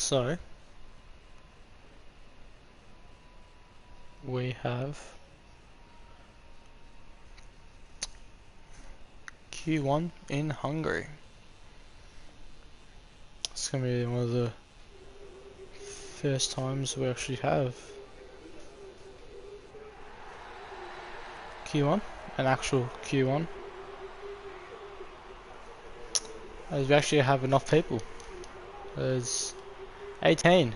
So we have Q1 in Hungary. It's gonna be one of the first times we actually have Q1, an actual Q1, as we actually have enough people. There's 18.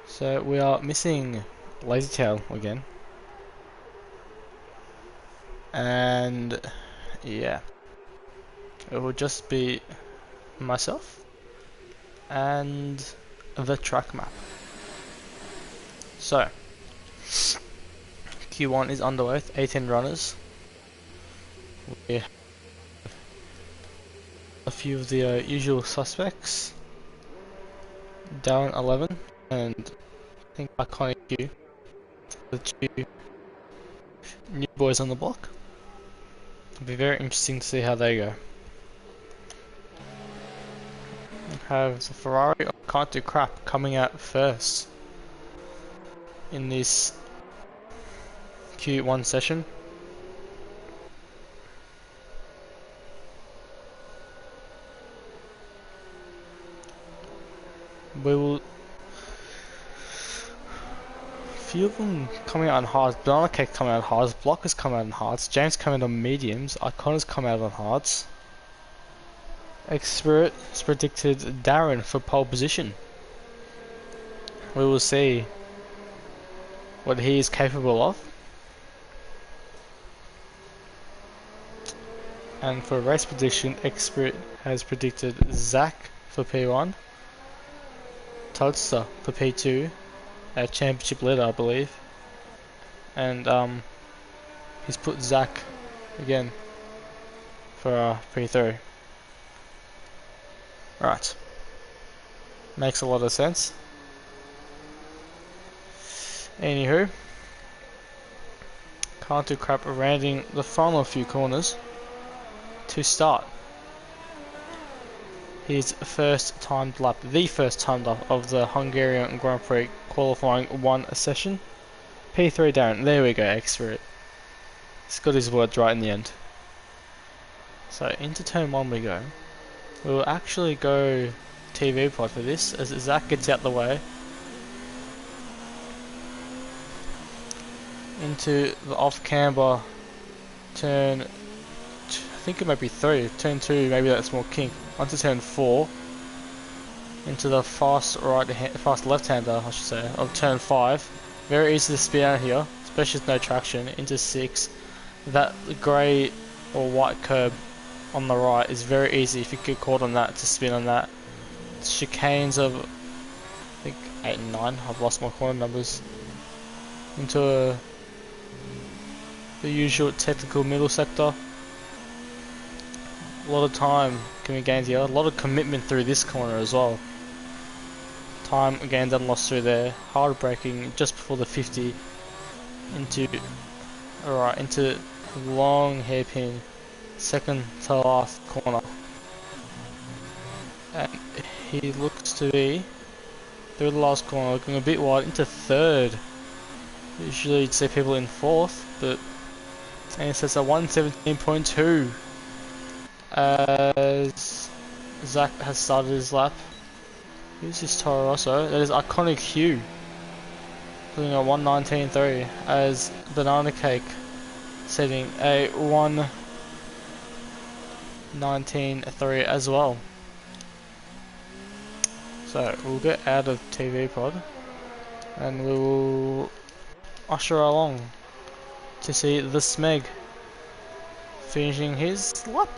So we are missing Lazytail again. And yeah, it will just be myself and the track map. So Q1 is underway, 18 runners. We have a few of the usual suspects. Down 11 and I think Iconic Q, the two new boys on the block. It'll be very interesting to see how they go. We have the Ferrari or Can't Do Crap coming out first in this Q1 session. We will. Few of them coming out on hards. Banana Cake coming out on hards. Blockers coming out on hards. James coming out on mediums. Icona's coming out on hards. Expert has predicted Darren for pole position. We will see what he is capable of. And for race prediction, Expert has predicted Zach for P1, Toadster for P2, a championship leader I believe, and he's put Zach again for P3. Right, makes a lot of sense. Anywho, Can't Do Crap rounding the final few corners to start his first timed lap, the first timed lap of the Hungarian Grand Prix qualifying 1 session. P3 Darren, there we go, Expert. He's got his words right in the end. So into turn 1 we go. We'll actually go TV pod for this as Zach gets out the way. Into the off camber turn, I think it might be 3, turn 2, maybe that's more kink. Onto turn 4, into the fast left-hander, I should say, of turn 5. Very easy to spin out here, especially with no traction. Into 6, that grey or white curb on the right is very easy if you get caught on that to spin on that. Chicanes of, I think 8 and 9. I've lost my corner numbers. Into the usual technical middle sector. A lot of time can be gained here, a lot of commitment through this corner as well. Time gained and lost through there, hard braking just before the 50 into long hairpin, second to last corner. And he looks to be through the last corner, looking a bit wide into third. Usually you'd see people in fourth, but and it says a 117.2. As Zach has started his lap. Who's this Toro Rosso? That is Iconic Hugh, doing a 119.3 as Banana Cake setting a 119.3 as well. So we'll get out of TV pod and we will usher along to see the Smeg finishing his lap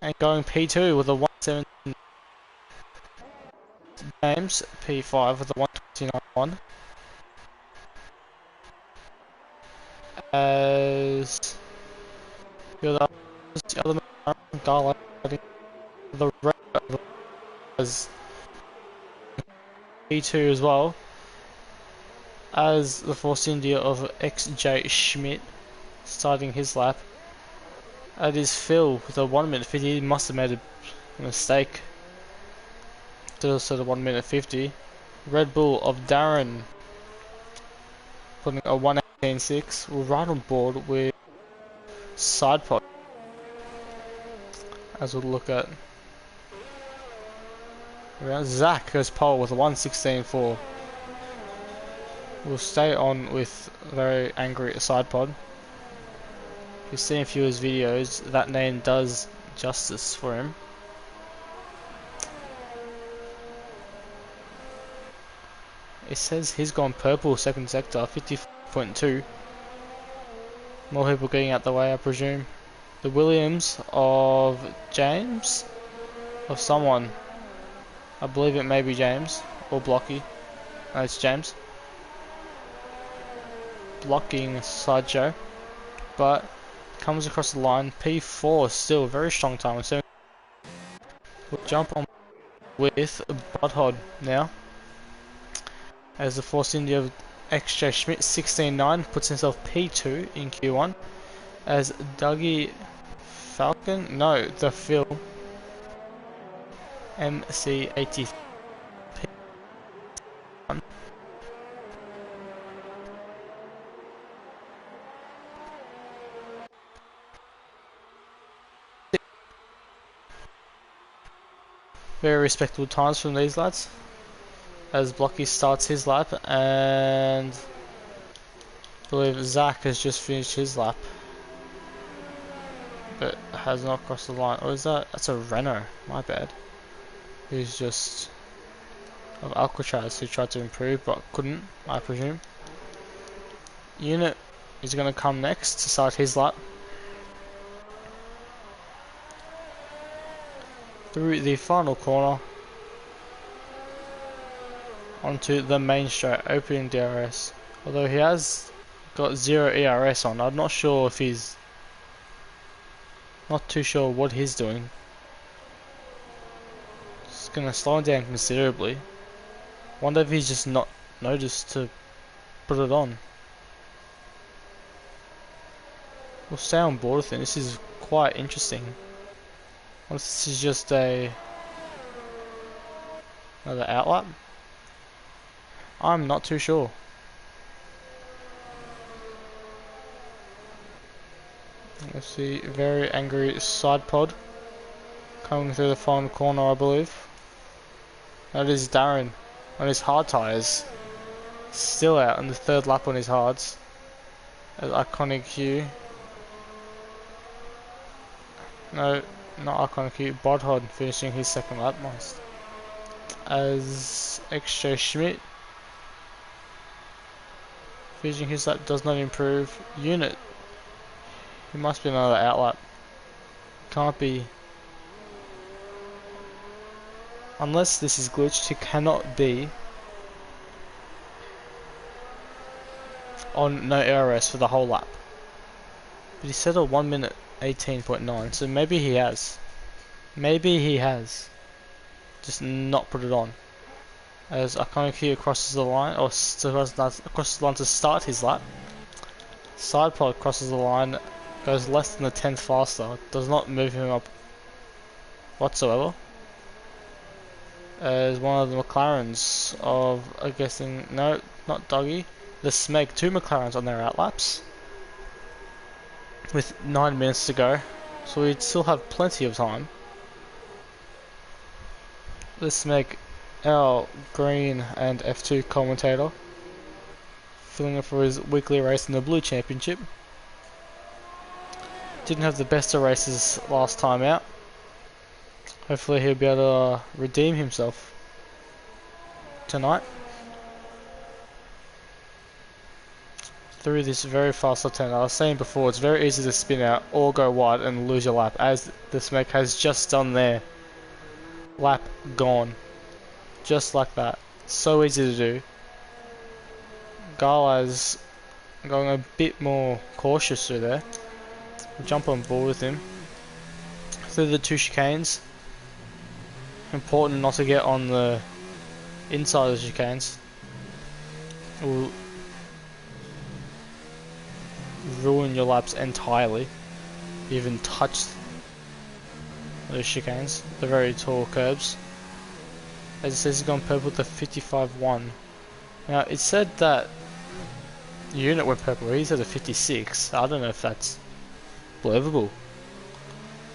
and going P2 with a 117. James P5 with a 129.1. As the other highlighting the red as P2 as well, as the Force India of XJ Schmidt starting his lap. That is Phil with a 1 minute 50. He must have made a mistake still set at 1 minute 50. Red Bull of Darren putting a 1:18.6. We're right on board with side pod, as we'll look at. Zach goes pole with a 1:16.4. We'll stay on with very angry side pod. If you've seen a few of his videos, that name does justice for him. It says he's gone purple second sector, 50.2. More people getting out the way, I presume. The Williams of James? Of someone. I believe it may be James. Or Blocky. No, it's James. Blocking Sideshow. But comes across the line. P4 still very strong time. We'll jump on with Budhod now. As the Force India of XJ Schmidt 16.9 puts himself P2 in Q1. As Dougie Falcon, no, the Phil MC80 P1. Very respectable times from these lads. As Blocky starts his lap, and I believe Zach has just finished his lap, but has not crossed the line. Or is that? That's a Renault, my bad. Who's just of Alcatraz, who tried to improve but couldn't, I presume. Unit is going to come next to start his lap. Through the final corner. Onto the main straight, opening DRS. Although he has got 0 ERS on, I'm not sure if he's... Not too sure what he's doing. It's gonna slow him down considerably. Wonder if he's just not noticed to put it on. We'll stay on board with him. This is quite interesting. Unless this is just another outlap. I'm not too sure. Let's see, very angry side pod coming through the final corner, I believe. That is Darren on his hard tyres, still out on the third lap on his hards. As Iconic Hugh, no, not Iconic Hugh, Bodhod finishing his second lap. Nice. As XJ Schmidt finishing his lap does not improve. Unit, it must be another outlap. Can't be. Unless this is glitched, it cannot be on no ERS for the whole lap. But he said a 1 minute 18.9, so maybe he has. Maybe he has. Just not put it on. As Iconic here crosses the line, or crosses the line to start his lap. Side pod crosses the line, goes less than a tenth faster, does not move him up whatsoever. As one of the McLarens of, I'm guessing, no, not Dougie, the Smeg, 2 McLarens on their outlaps. With 9 minutes to go, so we'd still have plenty of time. The Smeg, our green and F2 commentator, filling up for his weekly race in the Blue Championship. Didn't have the best of races last time out. Hopefully he'll be able to redeem himself tonight. Through this very fast left turn. I was saying before, it's very easy to spin out or go wide and lose your lap, as the Smeg has just done there. Lap gone. Just like that. So easy to do. Gala's going a bit more cautious through there. We'll jump on board with him. Through the 2 chicanes. Important not to get on the inside of the chicanes. Will ruin your laps entirely. Even touch those chicanes. The very tall curbs. as it says he's gone purple with the 55-1. Now it said that the unit went purple, he said a 56. I don't know if that's believable.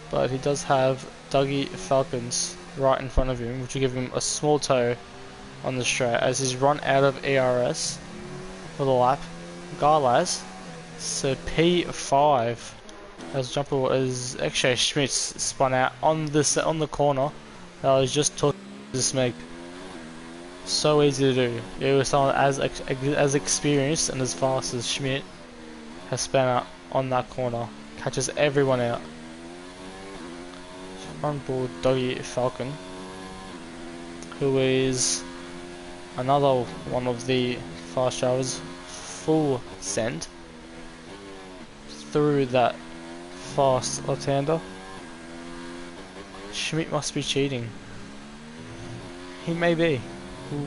But he does have Dougie Falcons right in front of him, which will give him a small tow on the straight as he's run out of ERS for the lap. Guys, so P5 as jumper as actually Schmitz spun out on the corner that I was just talking to Smeg. So easy to do. It was someone as experienced and as fast as Schmidt has spun out on that corner, catches everyone out. On board Dougie Falcon, who is another one of the fast drivers, full send through that fast left-hander. Schmidt must be cheating. He may be.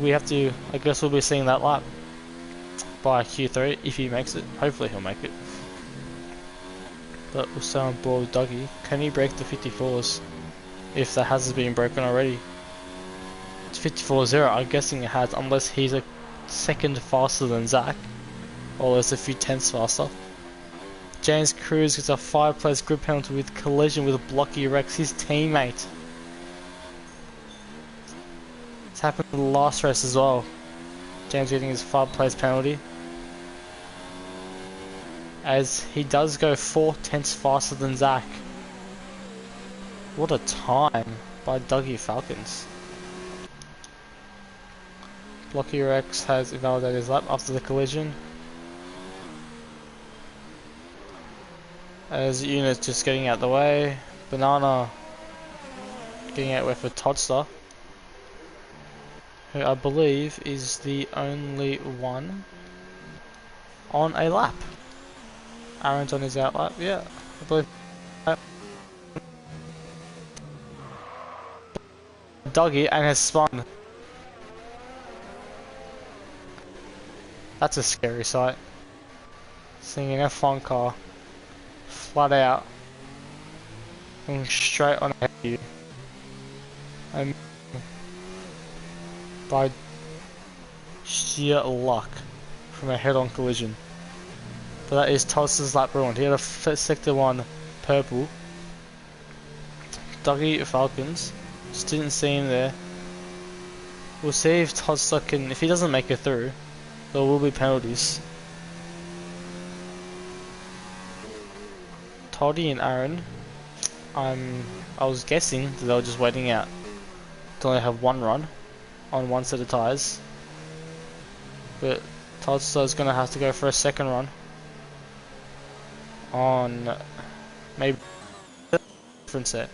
We have to, I guess we'll be seeing that lap by Q3 if he makes it. Hopefully he'll make it. But we'll stay on board with Dougie. Can he break the 54s? If that hasn't been broken already. It's 54.0, I'm guessing it has, unless he's a second faster than Zach, or there's a few tenths faster. James Cruz gets a 5-place grid penalty with collision with Blocky Rex, his teammate. It's happened in the last race as well. James getting his 5-place penalty, as he does go 4 tenths faster than Zach. What a time by Dougie Falcons. Blocky Rex has invalidated his lap after the collision, as unit's just getting out the way. Banana getting out with a Toddster, who I believe is the only one on a lap. Aaron's on his out lap, yeah, I believe. Dougie and has spun. That's a scary sight. Seeing an F1 car flat out going straight on ahead of you, and by sheer luck from a head-on collision. But that is Tulsa's lap ruined. He had a sector 1 purple. Dougie Falcons. Just didn't see him there. We'll see if Tulsa can, if he doesn't make it through, there will be penalties. Toddy and Aaron, I was guessing that they were just waiting out to only have one run on one set of tyres. But Tulsa is going to have to go for a second run on maybe a different set.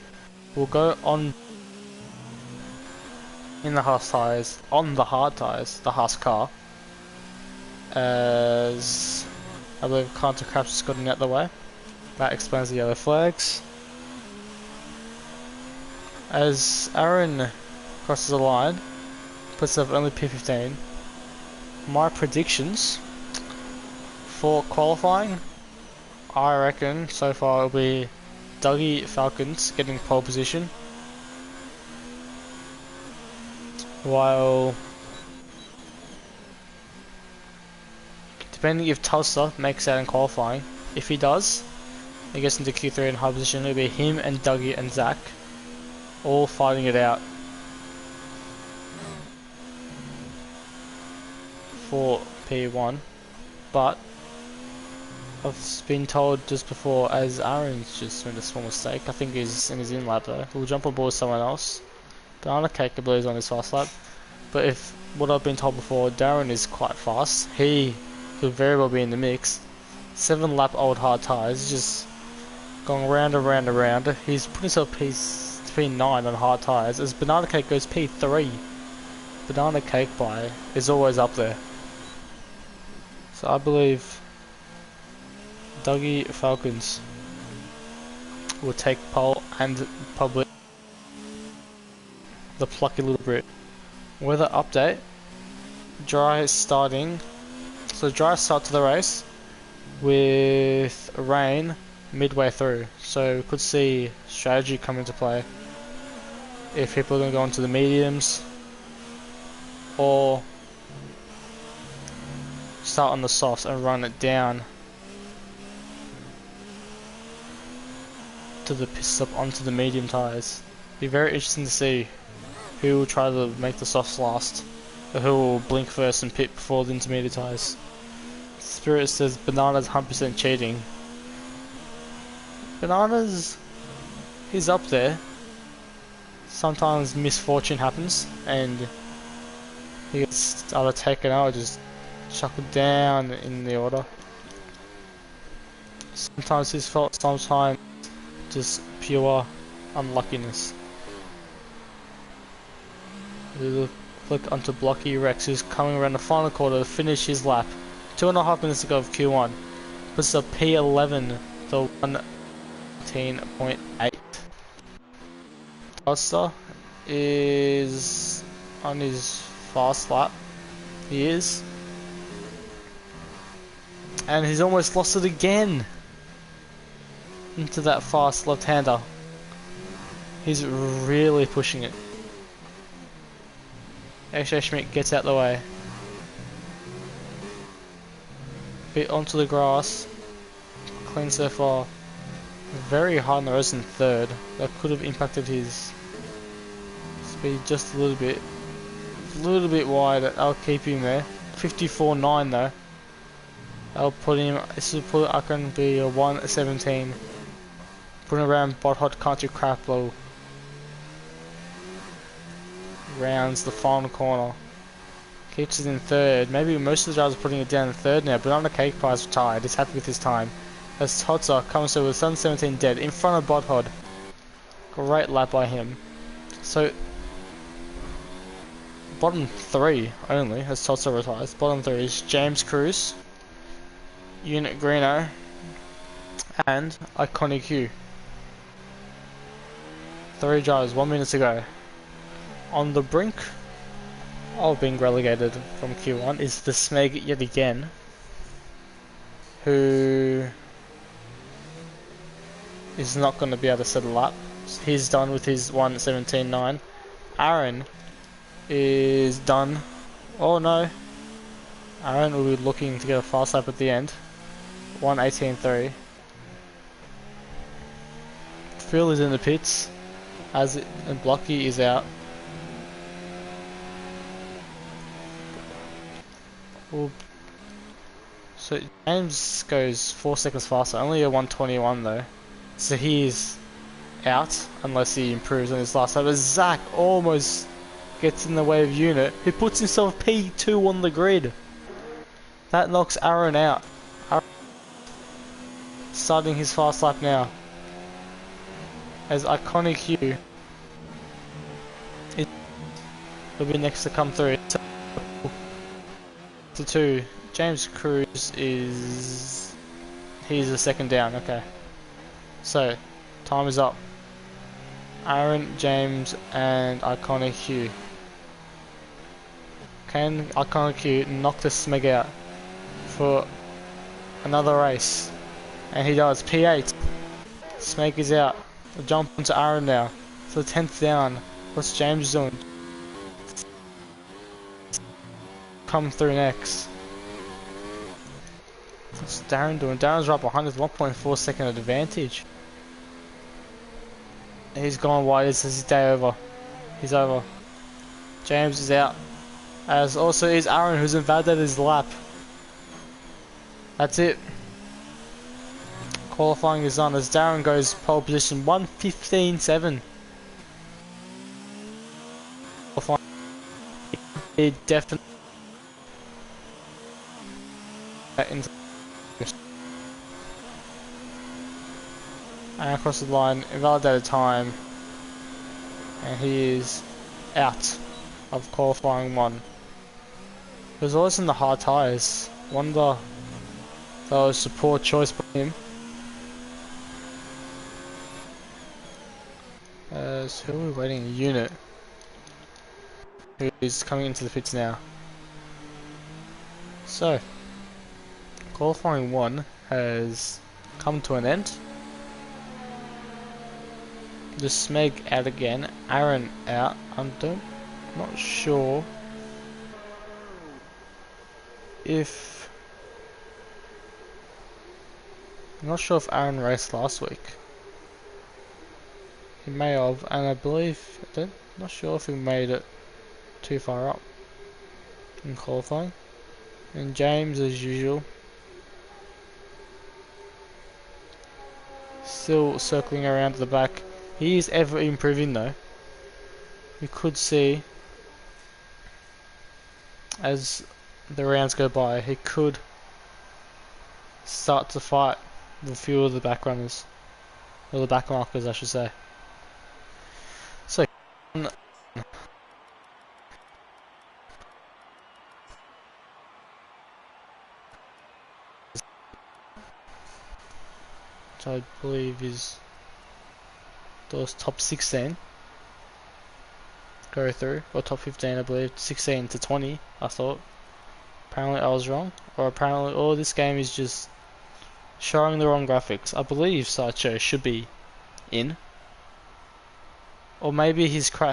We'll go on in the Haas tyres, on the hard tyres, the Haas car, as I believe Cantor Craps has gotten out the way. That explains the yellow flags. As Aaron crosses the line, puts up only P15. My predictions for qualifying, I reckon so far it'll be Dougie Falcons getting pole position, while depending if Tulsa makes out in qualifying, if he does, he gets into Q3 in high position, it'll be him and Dougie and Zach all fighting it out for P1. But I've been told just before, as Aaron's just made a small mistake, I think he's in his in-lap though, we'll jump on board someone else. Banana Cake I believe is on his fast lap, but if what I've been told before, Darren is quite fast, he could very well be in the mix. 7 lap old hard tyres, just going round and round and round. He's put himself P9 on hard tyres, as Banana Cake goes P3. Banana Cake by is always up there. So I believe Dougie Falcons will take pole and probably the plucky little Brit. Weather update. Dry starting. So dry start to the race with rain midway through. So we could see strategy come into play. If people are going to go into the mediums or start on the softs and run it down to the pits stop onto the medium tyres. Be very interesting to see who will try to make the softs last, or who will blink first and pit before the intermediate tyres. Spirit says Bananas 100% cheating. Bananas, he's up there. Sometimes misfortune happens and he gets either taken out or just chuckled down in the order. Sometimes his fault, sometimes just pure unluckiness. We look onto Blocky Rex, who's coming around the final quarter to finish his lap. 2.5 minutes to go of Q1. Puts a P11 to 1:10.8. Costa is on his fast lap. He is. And he's almost lost it again into that fast left-hander. He's really pushing it. AJ Schmidt gets out the way. Bit onto the grass. Clean so far. Very high on the res in third. That could have impacted his speed just a little bit. A little bit wide. I'll keep him there. 54.9 though. I'll put him. This will put I can be a 1:17. Putting around Bot Hot Country Crap Low. Rounds the final corner. Keeps it in third. Maybe most of the drivers are putting it down in third now. Banana Cake Pie is retired. He's happy with his time. As Totsa comes through with 7:17 dead in front of Bot Hot. Great lap by him. So bottom 3 only as Totsa retires. Bottom 3 is James Cruz, Unit Greeno, and Iconic Hugh. 3 drivers, 1 minute to go. On the brink of being relegated from Q1 is the Smeg yet again, who is not going to be able to settle up. He's done with his 1:17.9. Aaron is done. Oh no. Aaron will be looking to get a fast lap at the end. 1:18.3. Phil is in the pits, and Blocky is out. So James goes 4 seconds faster, only a 1:21 though. So he's out unless he improves on his last lap. But Zach almost gets in the way of Unit, who puts himself P2 on the grid. That knocks Aaron out. Aaron starting his fast lap now. As Iconic Hugh will be next to come through. To 2. James Cruz is... he's the second down, okay. So, time is up. Aaron, James, and Iconic Hugh. Can Iconic Hugh knock the Smeg out for another race? And he does. P8. Smeg is out. We'll jump onto Aaron now. For the 10th down. What's James doing? Come through next. What's Darren doing? Darren's right behind with 1.4 second advantage. He's gone wide. This is his day over. He's over. James is out. As also is Aaron, who's invalidated his lap. That's it. Qualifying is on as Darren goes pole position 1:15.7. He definitely and across the line, invalidated time, and he is out of qualifying 1. He was always in the hard tyres. Wonder that was a poor choice by him. As who are we waiting? Unit, who is coming into the pits now. So, qualifying 1 has come to an end. The Smeg out again. Aaron out. I'm not sure if... I'm not sure if Aaron raced last week. He may have, and I believe... not sure if he made it too far up in qualifying. And James, as usual, still circling around to the back. He is ever improving though. You could see as the rounds go by, he could start to fight with a few of the back runners, or the back markers I should say. So I believe is those top 16 go through, or top 15 I believe, 16 to 20 I thought. Apparently I was wrong, or apparently this game is just showing the wrong graphics. I believe Sideshow should be in, or maybe I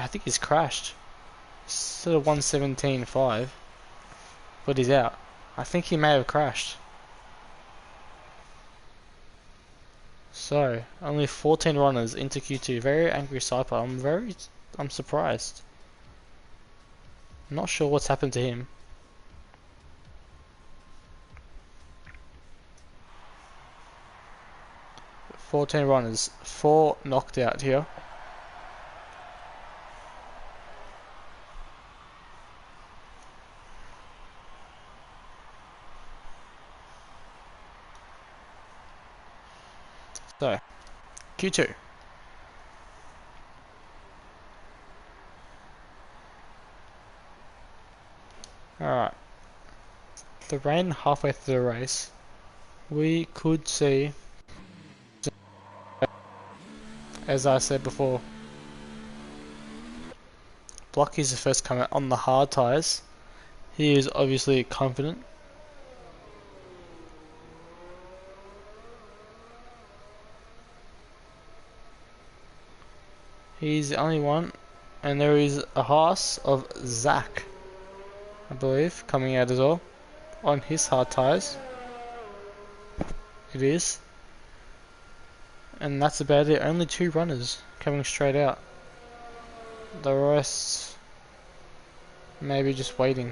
think he's crashed. Instead of 117.5, but he's out. I think he may have crashed. So, only 14 runners into Q2. Very angry Saipa. I'm surprised. I'm not sure what's happened to him. But 14 runners, 4 knocked out here. So, Q2. Alright. The rain halfway through the race, we could see, as I said before, Blocky's the first come out on the hard tyres. He is obviously confident. He's the only one, and there is a Haas of Zach, I believe, coming out as well, on his hard tyres. It is. And that's about it, only 2 runners coming straight out. The rest, maybe just waiting.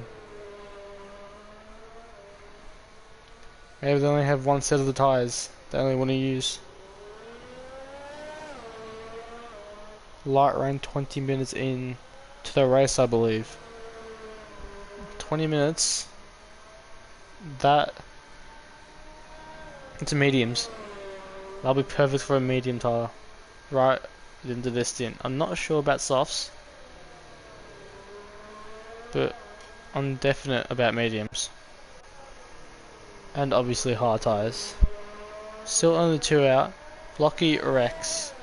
Maybe they only have 1 set of the tyres they only want to use. Light rain 20 minutes in to the race, I believe. 20 minutes. That into mediums. That'll be perfect for a medium tyre. Right into this stint. I'm not sure about softs, but I'm definite about mediums. And obviously hard tyres. Still only 2 out. Blocky Rex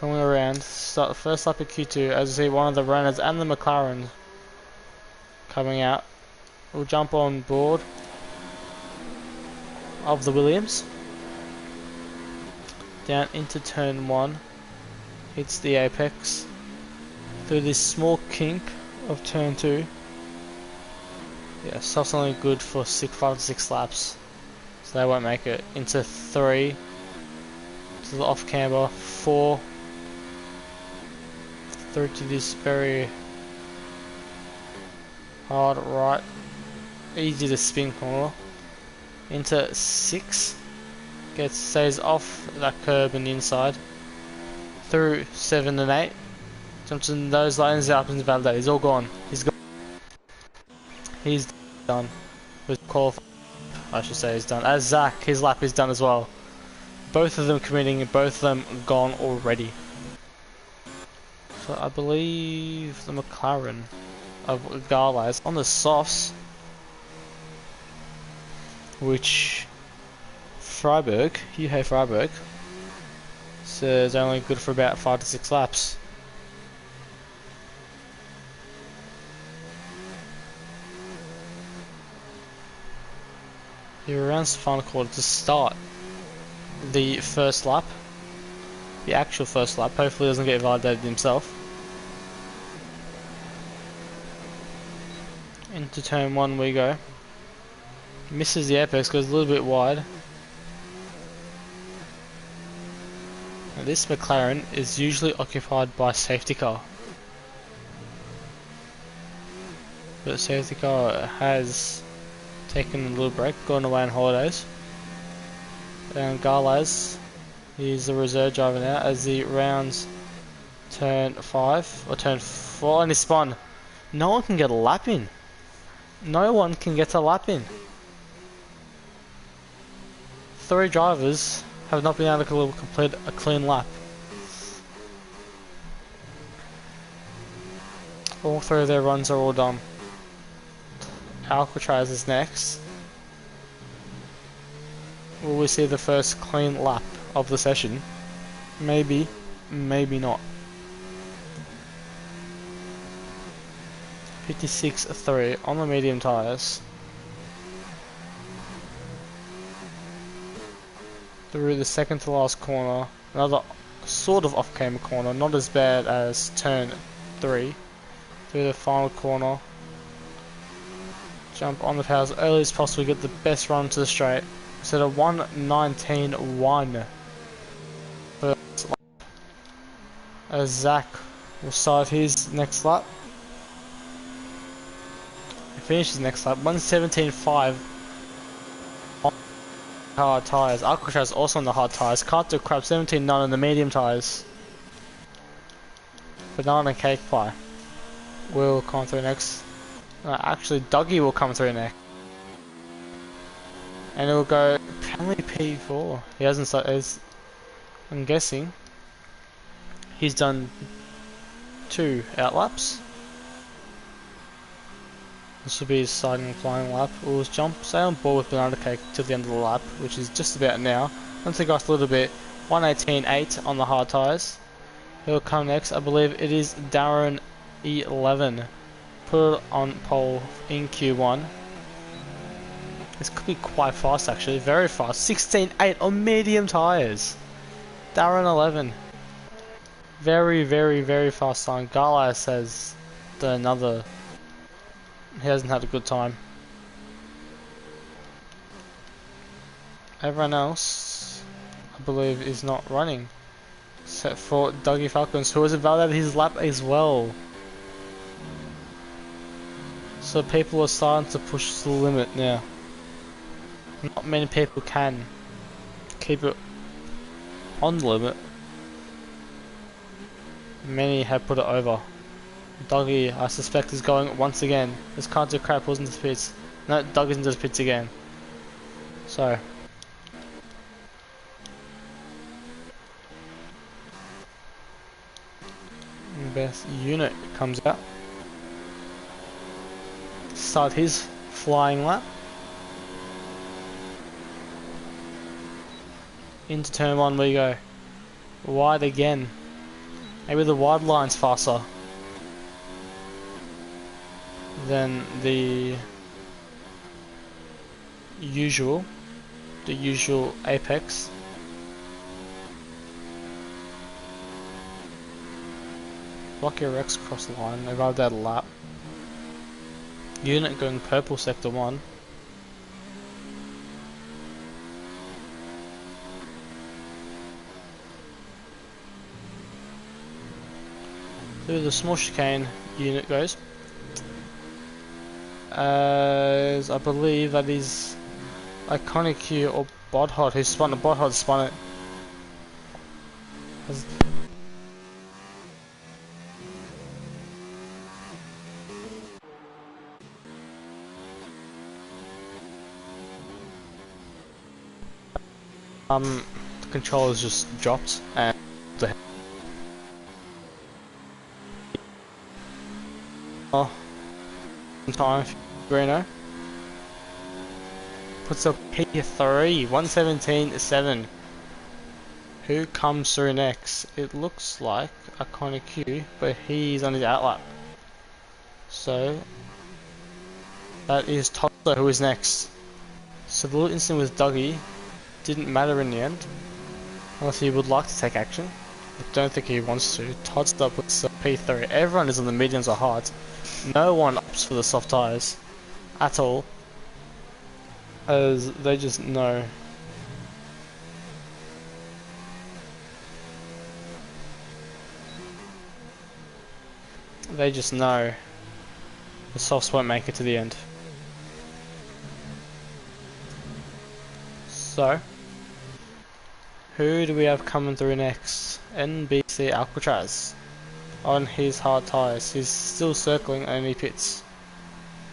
coming around, start the first lap of Q2 as you see one of the runners and the McLaren coming out. We'll jump on board of the Williams. Down into turn 1, hits the apex through this small kink of turn 2. Yeah, stuff's only good for 5 to 6 laps, so they won't make it. Into 3 to the off camber, 4 through to this very hard right, easy to spin corner. Into 6, stays off that curb and the inside. Through 7 and 8, jumps in those lanes up into Valde. He's all gone. He's gone. He's done with qualifying. I should say he's done. As Zach, his lap is done as well. Both of them committing, both of them gone already. So I believe the McLaren of Gala is on the softs, which Freiburg, says only good for about 5 to 6 laps. He rounds the final quarter to start the first lap, the actual first lap. Hopefully doesn't get validated himself. Into turn 1 we go. Misses the apex, goes a little bit wide. Now this McLaren is usually occupied by safety car. But safety car has taken a little break, gone away on holidays. And Garlaz, he's the reserve driver now as he rounds turn 5 or turn 4 and he spun. No one can get a lap in. No one can get a lap in. 3 drivers have not been able to complete a clean lap. All 3 of their runs are all done. Alcatraz is next. Will we see the first clean lap of the session? Maybe, maybe not. 56.3 on the medium tyres. Through the second to last corner, another sort of off-camera corner, not as bad as turn 3. Through the final corner, jump on the power as early as possible, get the best run to the straight. Set a 1:19.1 first lap. As Zach will start his next lap. He finishes next lap, 1:17.5 on hard tyres. Alcatraz also on the hard tyres. Can't do crap, 17.9 on the medium tyres. Banana cake pie will come through next. Actually, Dougie will come through next. And it will go apparently P4. He hasn't started. I'm guessing he's done 2 outlaps. This will be his starting and flying lap. We'll stay on board with Banana Cake till the end of the lap, which is just about now. Once it goes a little bit, 1:18.8 on the hard tyres. He'll come next. I believe it is Darren 11. Put it on pole in Q1. This could be quite fast actually, very fast. 16.8 on medium tyres. Darren 11. Very, very, very fast time. Garla says another. He hasn't had a good time. Everyone else, I believe, is not running. Except for Dougie Falcons, who has validated his lap as well. So people are starting to push to the limit now. Not many people can keep it on the limit. Many have put it over. Dougie, I suspect, is going once again. This can't do crap, wasn't the pits. No, Dougie's into the pits again. So. Best unit comes out. Start his flying lap. Into turn 1 we go. Wide again. Maybe the wide line's faster than the usual apex. Lucky Rex cross line, arrived at a lap. Unit going purple sector 1. Through the small chicane, unit goes. As I believe that is Iconic Q or Bodhot who spun it. Bodhot spun it. The controllers just dropped and the time Bruno puts up P3 1:17.7. Who comes through next? It looks like Iconic Q, but he's on his outlap. So that is Toddler who is next. So the little incident with Dougie didn't matter in the end, unless he would like to take action. I don't think he wants to. Todd's up with P3. Everyone is on the mediums or hards. No one opts for the soft tyres at all. as they just know. They just know the softs won't make it to the end. So, who do we have coming through next? NBC Alcatraz on his hard tyres. He's still circling and he pits.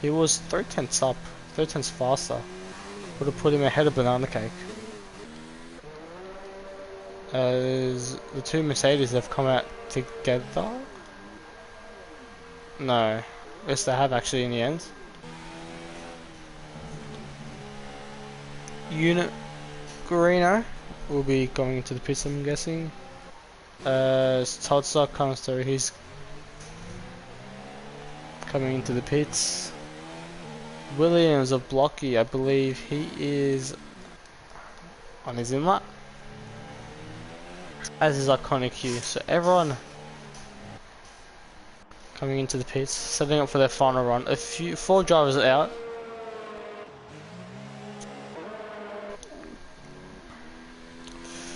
He was 3/10 up, 3/10 faster. Would have put him ahead of Banana Cake. As the two Mercedes have come out together. No, yes they have actually in the end. Unit Guarino will be going into the pits, I'm guessing. As Todd Stock comes through, he's coming into the pits. Williams of Blocky, I believe he is on his inlet. As is Iconic Q. So everyone coming into the pits, setting up for their final run. Four drivers are out.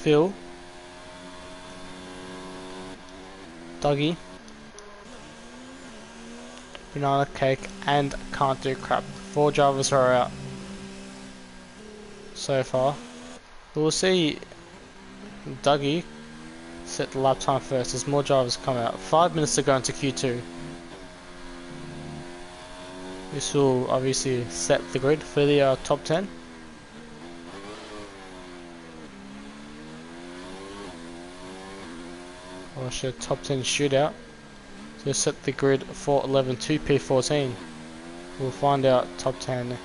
Phil, Dougie, Banana Cake, and Can't Do Crap. Four drivers are out so far. We'll see Dougie set the lap time first as more drivers come out. 5 minutes to go into Q2. This will obviously set the grid for the top 10. Or should top 10 shootout to set the grid for 11 to P14. We'll find out top 10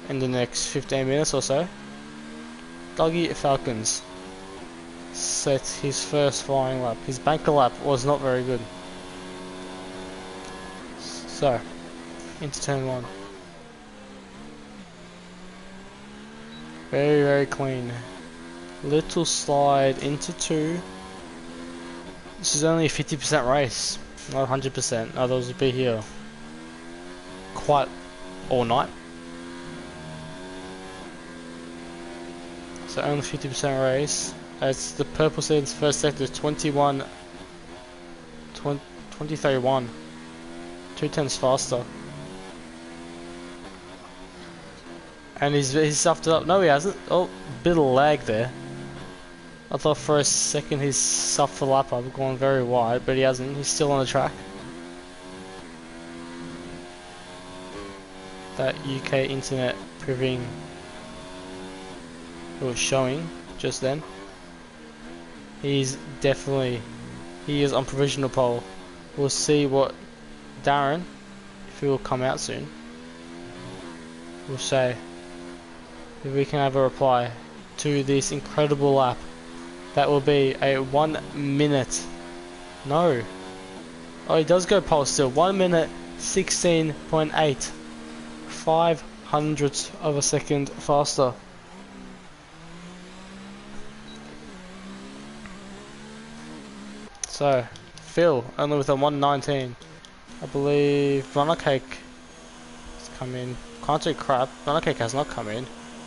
in the next 15 minutes or so. Dougie Falcons set his first flying lap. His banker lap was not very good. So, into turn 1. Very, very clean. Little slide into 2. This is only a 50% race, not 100%. Others would be here quite all night. So only 50% race. As the purple seeds first sector is 2031, 2/10 faster. And he's stuffed it up. No, he hasn't. Oh, bit of lag there. I thought for a second he's stuffed the lap up, going very wide, but he hasn't. He's still on the track. That UK internet proving, or showing just then. He is on provisional pole. We'll see what Darren, if he will come out soon, will say. If we can have a reply to this incredible lap. That will be a 1 minute. No. Oh, he does go pole still. 1 minute 16.8. 500ths of a second faster. So, Phil only with a 119. I believe Banana Cake has come in. Can't Do Crap. Banana Cake has not come in.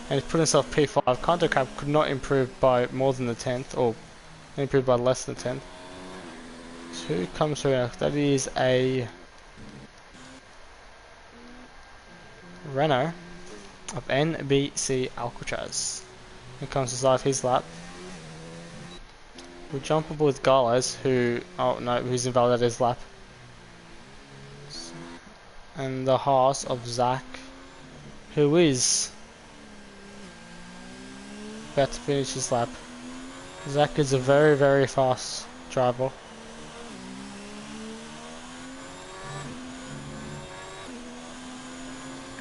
And he's put himself P5. Can't Do Crap could not improve by more than the 10th, or improve by less than 10th. So who comes through now? That is a Renault of NBC Alcatraz. He comes to start his lap. We'll jump up with Garles, who, oh no, who's invalidated his lap. And the Haas of Zach, who is about to finish his lap. Zach is a very, very fast driver.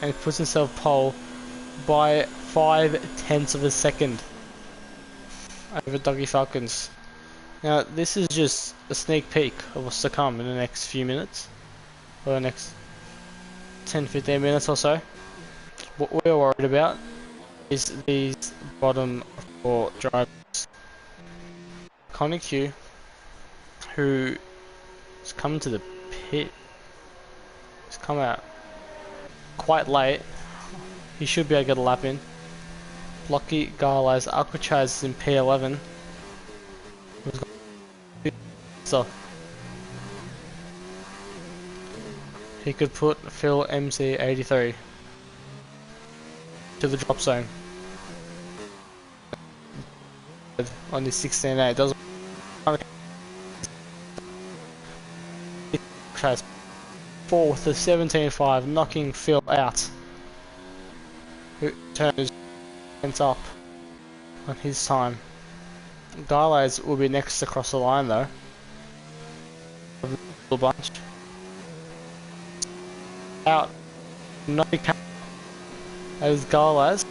And he puts himself pole by 5/10 of a second over Dougie Falcons. Now this is just a sneak peek of what's to come in the next few minutes, or the next 10-15 minutes or so. What we're worried about is these bottom 4 drivers. Connie Q, who has come to the pit, has come out quite late. He should be able to get a lap in. Blocky, Garlas, Alcatraz is in P11. So he could put Phil MC83 to the drop zone on the 16.8. Doesn't tries 4 with the 17.5, knocking Phil out. Who turns up on his time. Garlas will be next across the line though. A bunch out. Not as Garlas.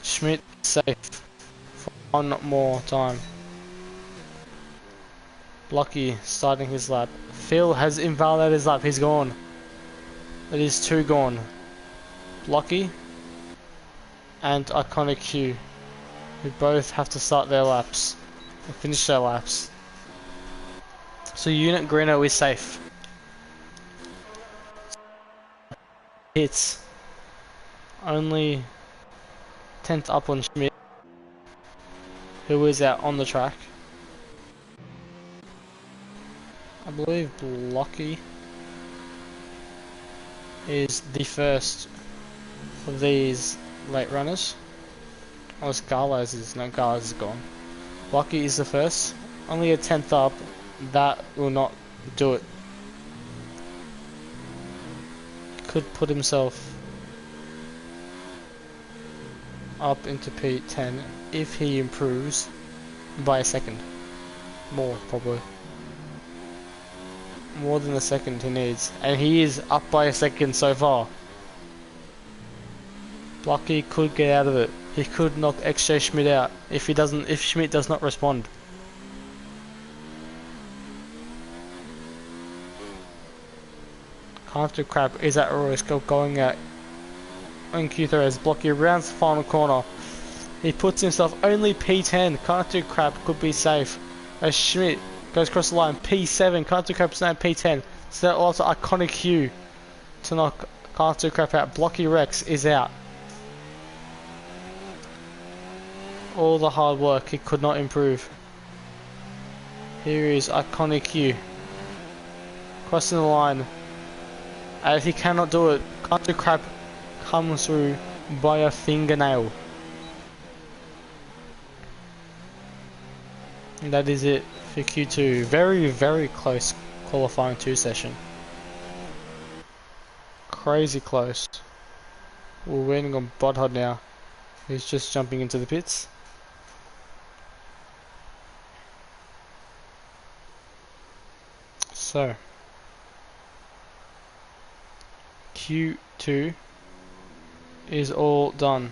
Schmidt safe for one more time. Blocky starting his lap. Phil has invalidated his lap. He's gone. It is 2 gone. Blocky and Iconic Q, who both have to start their laps and finish their laps. So Unit Greeno is safe. Hits only 10th up on Schmidt, who is out on the track. I believe Blocky is the first of these late runners. Oh, Garlas is, no, Garlas is gone. Blocky is the first, only a 10th up. That will not do it. Could put himself up into P10 if he improves by a second. More, probably. More than a second he needs. And he is up by a second so far. Blocky could get out of it. He could knock XJ Schmidt out if Schmidt does not respond. After Crab is at risk of going out on Q3 as Blocky rounds the final corner. He puts himself only P10. Can't do Crab could be safe as Schmidt goes across the line. P7. Can't do Crab is now P10. So that also Iconic Q to knock Can't do Crab out. Blocky Rex is out. All the hard work, he could not improve. Here is Iconic Q crossing the line. And if he cannot do it, Can't do Crab comes through by a fingernail. And that is it for Q2. Very, very close qualifying 2 session. Crazy close. We're waiting on Bodhod now. He's just jumping into the pits. So Q2 is all done.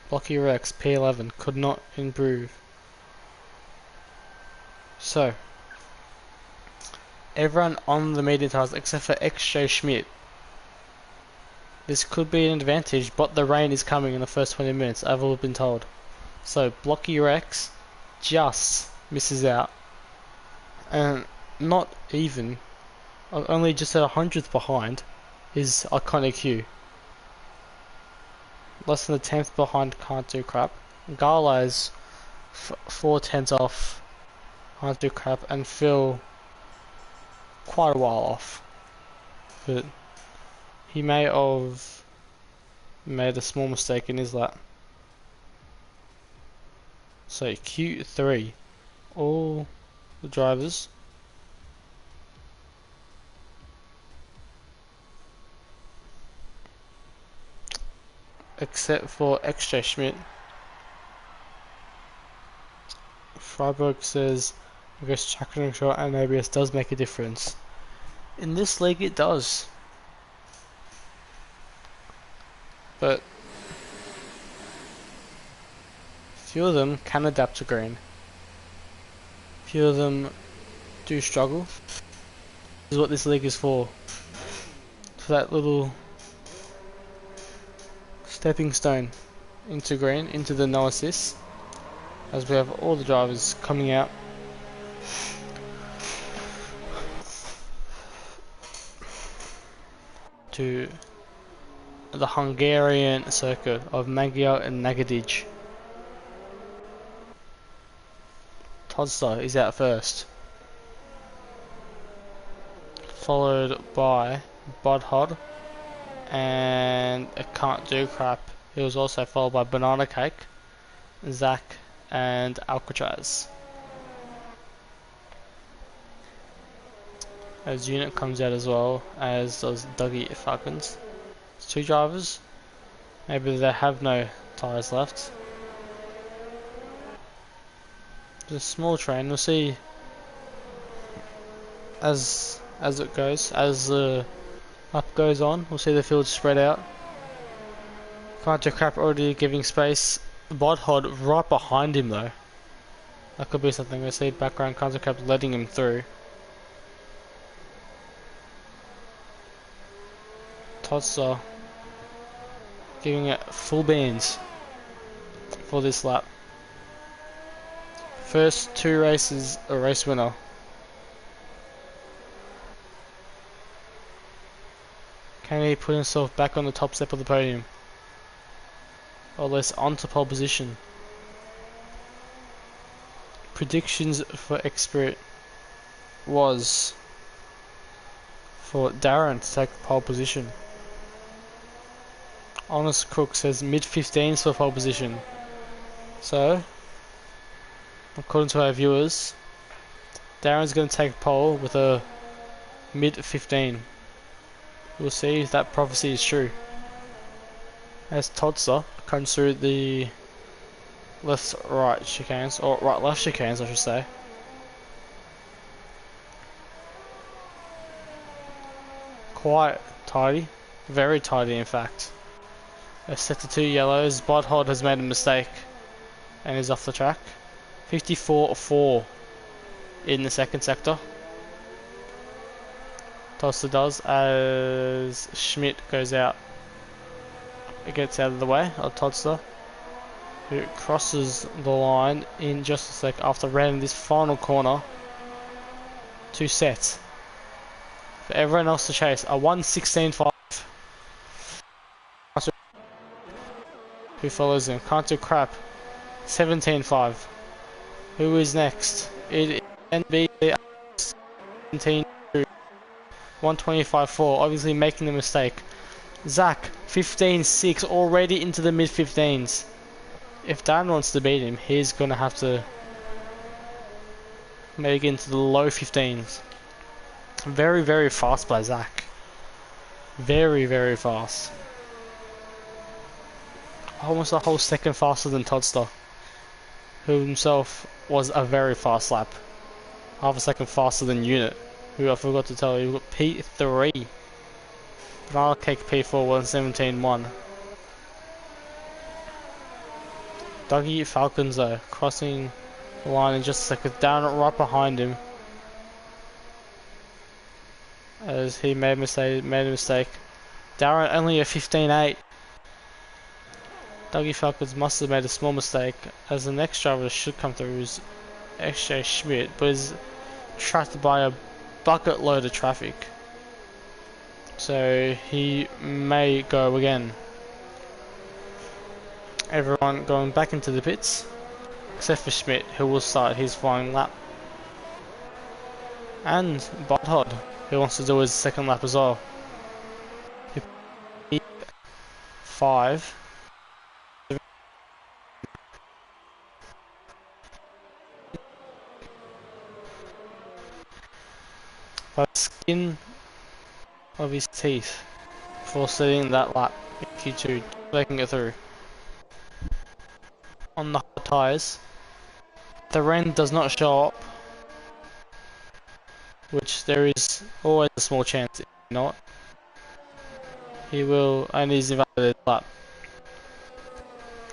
Blocky Rex P11 could not improve. So everyone on the medium tires except for XJ Schmidt. This could be an advantage, but the rain is coming in the first 20 minutes, I've all been told. So Blocky Rex just misses out. And not even, only just at 100th behind is Iconic Q. Less than a 10th behind Can't Do Crap. Gala is 4/10 off Can't Do Crap, and Phil quite a while off. But he may have made a small mistake in his lap. So Q3, all the drivers except for XJ Schmidt. Freiburg says I guess traction control and ABS does make a difference. In this league it does. But few of them can adapt to green. Few of them do struggle. This is what this league is for. For that little stepping stone into green, into the no assist. as we have all the drivers coming out to the Hungarian circuit of Magyar and Nagadic. Todster is out first, followed by Budhod and I Can't Do Crap. He was also followed by Banana Cake, Zach and Alcatraz. As Unit comes out as well, as does Dougie Falcons. It's two drivers. Maybe they have no tyres left. It's a small train. We'll see as it goes, as the lap goes on. We'll see the field spread out. Can't Do Crap already giving space. Bodhod right behind him though. That could be something. We'll see background. Can't Do Crap letting him through. Todster giving it full bands for this lap. First two races, a race winner. Can he put himself back on the top step of the podium? Or at least onto pole position? Predictions for Expert was for Darren to take pole position. Honest Crook says mid-15s for pole position. So, according to our viewers, Darren's going to take pole with a mid-15. We'll see if that prophecy is true. As Todster comes through the left-right chicanes, or right-left chicanes I should say. Quite tidy, very tidy in fact. A set of two yellows. Bodhod has made a mistake and is off the track. 54.4 in the second sector. Todster does as Schmidt goes out. It gets out of the way of Todster, who crosses the line in just a sec after rounding this final corner to set. For everyone else to chase, a 1:16.5. Who follows him? Can't Do Crap. 17.5. Who is next? It is NB 17. 1:25.4. Obviously making the mistake. Zach 15.6. Already into the mid 15s. If Dan wants to beat him, he's gonna have to make it into the low 15s. Very, very fast by Zach. Very, very fast. Almost a whole second faster than Todster, who himself was a very fast lap. Half a second faster than Unit, who I forgot to tell you, got P3. Banana Cake P4, 1:17.1. Dougie Falcons though, crossing the line in just a second, down right behind him. As he made a mistake. Darren only a 15.8. Dougie Falcons must have made a small mistake, as the next driver should come through is XJ Schmidt, but is trapped by a bucket load of traffic. So he may go again. Everyone going back into the pits, except for Schmidt, who will start his final lap. And Bodhod, who wants to do his second lap as well. 5. By the skin of his teeth before setting that lap in Q2, making it through. On the hot tyres, the rain does not show up, which there is always a small chance if not. He will only use invalidated lap.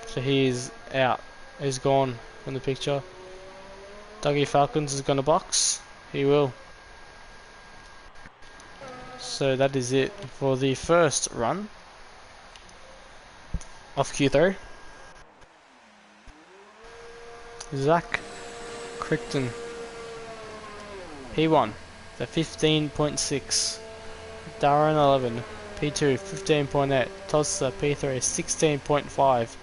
So he is out. He's gone from the picture. Dougie Falcons is gonna box. He will. So that is it for the first run of Q3. Zach Crichton, P1, the 15.6. Darren 11, P2, 15.8. Tossa, P3, 16.5.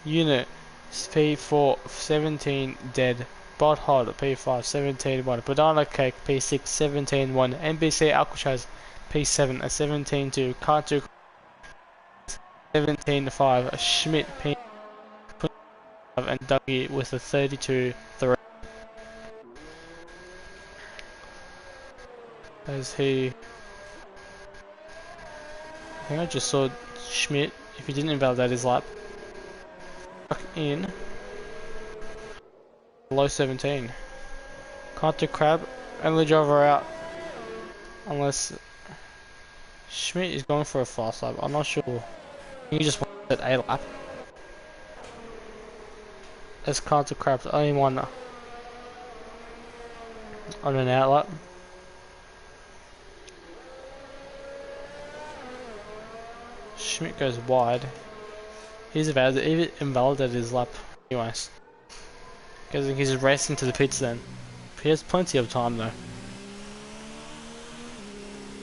Unit, P4, 17, dead. Bod Hod, P5, 17.1. Banana Cake, P6, 17.1. NBC Alcatraz, P7, a 17.2. Cartu, 17.5. Schmidt, P5, and Dougie with a 32.3. As he... I think I just saw Schmidt, if he didn't invalidate his lap, in low 17. Can't do crab, only driver out unless Schmidt is going for a fast lap. I'm not sure. He just wanted a lap. As can't do crab, the only one on an out lap. Schmidt goes wide. He's invalidated his lap anyways. Because he's racing to the pits then. He has plenty of time though.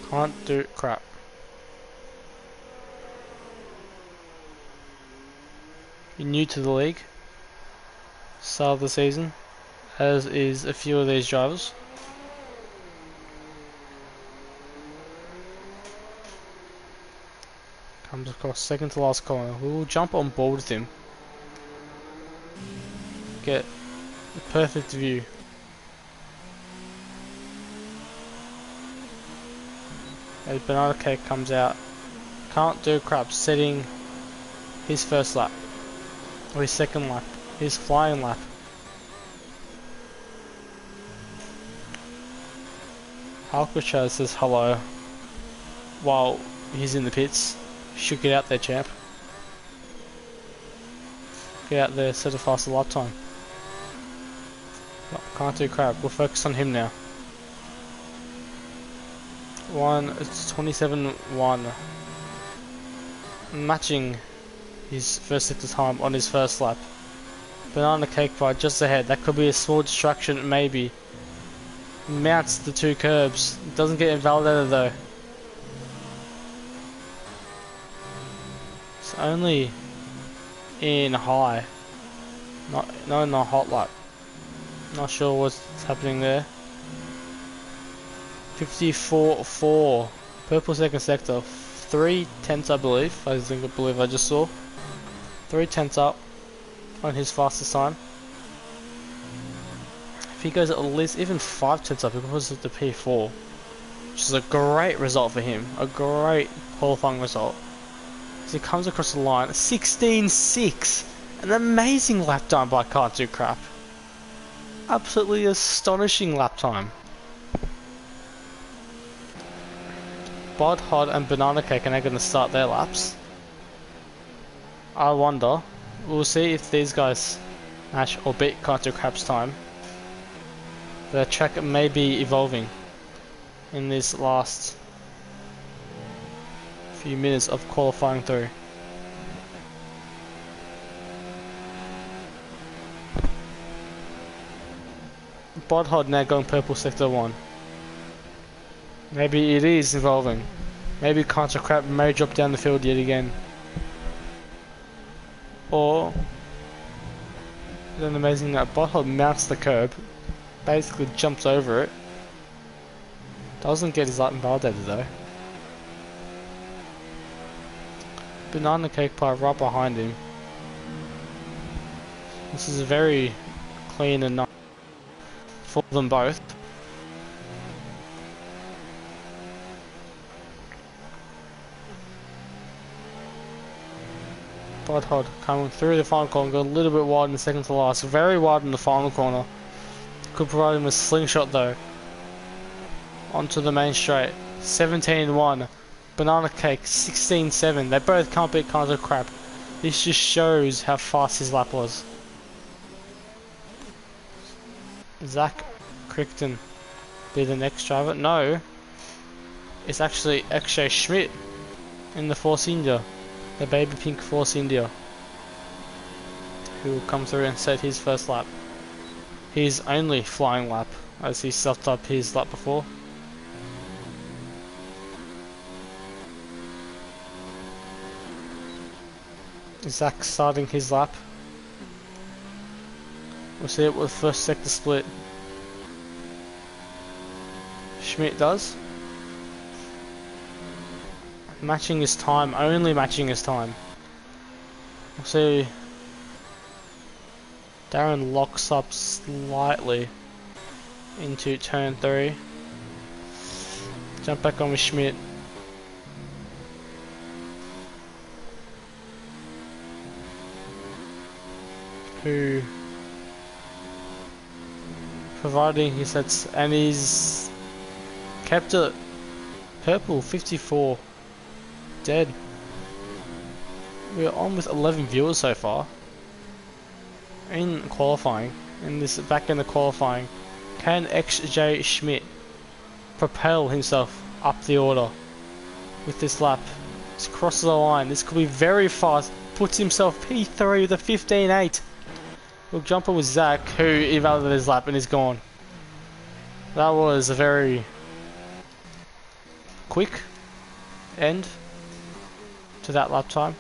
Can't do crap. You're new to the league. Start of the season. As is a few of these drivers. Comes across second to last corner. We will jump on board with him. Get the perfect view. As Banana Cake comes out. Can't do crap, setting his first lap. Or his second lap. His flying lap. Alcatraz says hello while he's in the pits. Should get out there, champ. Get out there, set a faster lap time. No, can't do crap. We'll focus on him now. It's 27.1. Matching his first sector time on his first lap. Banana Cake Pie just ahead. That could be a small distraction, maybe. Mounts the two curbs. Doesn't get invalidated though. It's only in high, not in a hot lap. Not sure what's happening there. 54.4. Purple second sector. 3 tenths I believe. I believe I just saw. 3 tenths up on his fastest time. If he goes at least even 5 tenths up, he goes to the P4, which is a great result for him. A great qualifying result. As he comes across the line, 16.6. An amazing lap time by Can't Do Crap. Absolutely astonishing lap time. Bod, Hod and Banana Cake are now going to start their laps. I wonder, we'll see if these guys match or beat Can't Do Crap's time. The track may be evolving in this last few minutes of qualifying through. Bod Hod now going purple sector 1. Maybe it is evolving. Maybe Can't Do Crap may drop down the field yet again. Or is it amazing that Bod Hod mounts the curb, basically jumps over it. Doesn't get his lap invalidated though. Banana Cake Pie right behind him. This is very clean and nice for them both. Bod Hod coming through the final corner, got a little bit wide in the second to last, very wide in the final corner. Could provide him a slingshot though. Onto the main straight. 17.1. Banana Cake 16.7. They both can't beat Can't Do Crap. This just shows how fast his lap was. Zach Crichton be the next driver. No, it's actually Akshay Schmidt in the Force India, the baby pink Force India, who will come through and set his first lap. his only flying lap, as he stuffed up his lap before. Zach starting his lap. We'll see it with the first sector split. Schmidt does. Matching his time, only matching his time. We'll see. Darren locks up slightly into turn 3. Jump back on with Schmidt. Who, providing he sets, and he's kept it purple, 54 dead. We're on with 11 viewers so far in qualifying. In this back in the qualifying, can XJ Schmidt propel himself up the order with this lap? Just crosses the line. This could be very fast. Puts himself P3 with a 15.8. We'll jump in with Zach, who invalidated his lap and is gone. That was a very quick end to that lap time,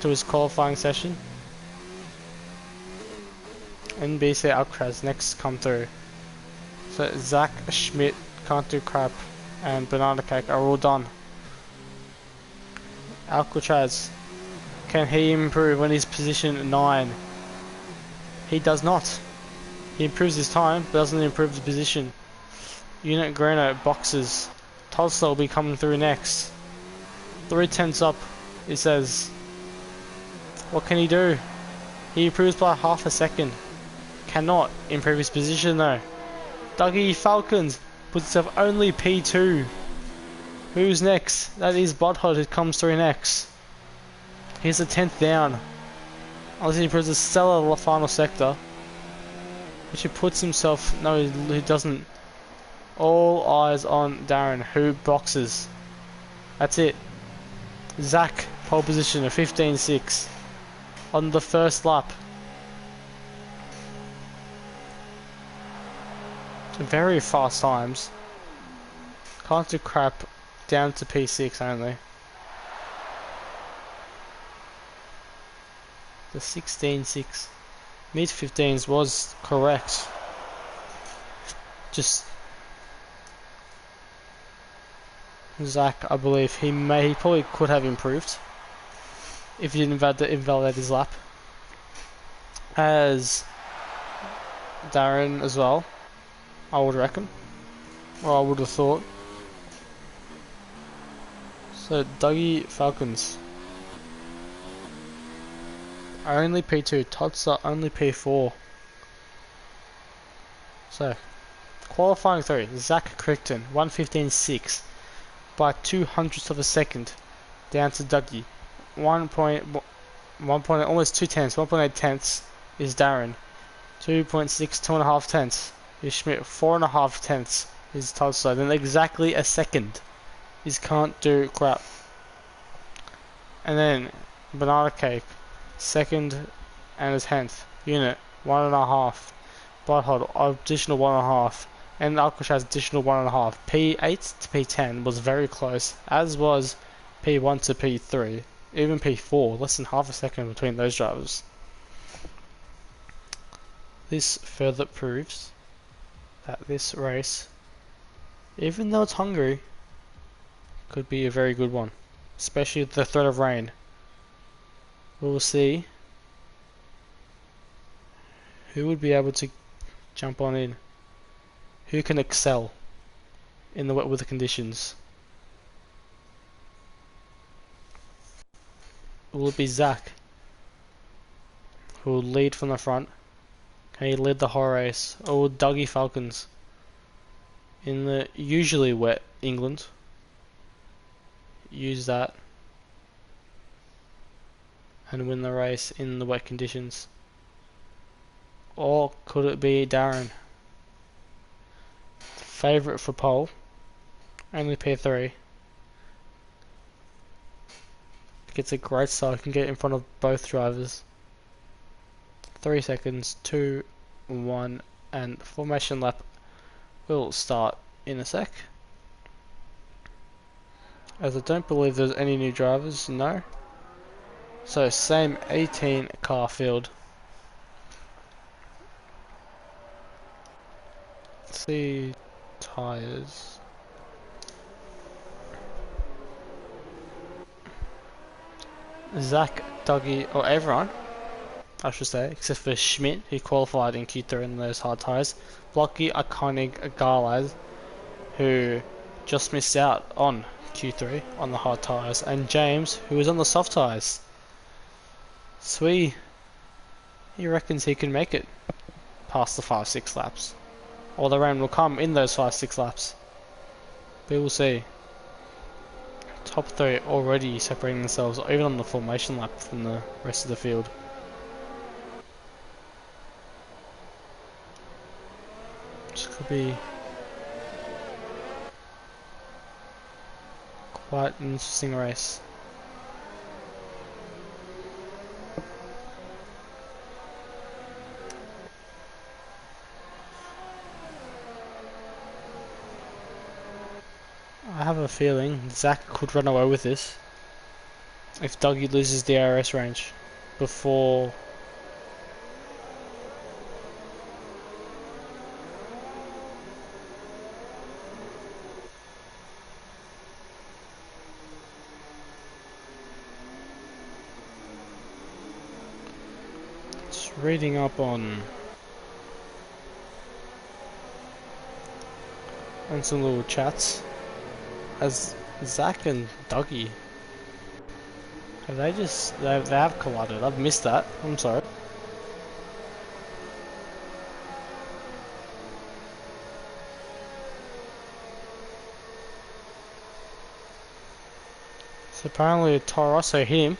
to his qualifying session. NBC Alcatraz next come through. So Zach, Schmidt, Can't Do Crap, and Banana Cake are all done. Alcatraz, can he improve when he's position 9? He does not. He improves his time, but doesn't improve his position. Unit Grano boxes. Tulsa will be coming through next. 3/10 up, it says. What can he do? He improves by half a second. Cannot improve his position though. Dougie Falcons puts himself only P2. Who's next? That is Budhod who comes through next. He's the 10th down. Unless he improves a stellar final sector, which he puts himself, no he doesn't. All eyes on Darren, who boxes. That's it. Zach, pole position of 15.6 on the first lap. Very fast times. Can't Do Crap down to P6 only. The 16.6 mid 15s was correct. Just Zach, I believe he probably could have improved if he didn't invalidate his lap, as Darren as well, I would reckon, or I would have thought. So Dougie Falcons only P2, Totsa only P4. So qualifying 3, Zach Crichton 1:15.6 by 200ths of a second down to Dougie. 1 point, almost 2 tenths, 1.8 tenths is Darren. 2.6, 2.5 tenths is Schmidt. 4.5 tenths is Tulsa. Then exactly a second is Can't Do Crap. And then Banana Cake, second and a 10th. Unit 1.5. Bloodhod additional 1.5. And Alcatraz additional 1.5. P8 to P10 was very close, as was P1 to P3. Even P4, less than half a second between those drivers. This further proves that this race, even though it's Hungary, could be a very good one, especially with the threat of rain. We'll see who would be able to jump on in, who can excel in the wet weather conditions. Will it be Zach who will lead from the front? Can he lead the whole race? Or will Dougie Falcons, in the usually wet England, use that and win the race in the wet conditions? Or could it be Darren, favourite for pole, only P3, gets a great start, can get in front of both drivers. 3 seconds, 2, 1, and formation lap will start in a sec. As I don't believe there's any new drivers, no. So same 18 car field. Let's see tyres. Zach, Dougie, or everyone, I should say, except for Schmidt, who qualified in Q3 in those hard tyres. Blocky, Iconic, Garlad, who just missed out on Q3 on the hard tyres, and James, who was on the soft tyres. Sweet, he reckons he can make it past the 5-6 laps. Or the rain will come in those 5-6 laps. We will see. Top 3 already separating themselves, even on the formation lap, from the rest of the field. This could be quite an interesting race. I have a feeling Zach could run away with this if Dougie loses DRS range before reading up on some little chats. As Zach and Dougie, have they have collided? I've missed that. I'm sorry. So apparently Torosso hit him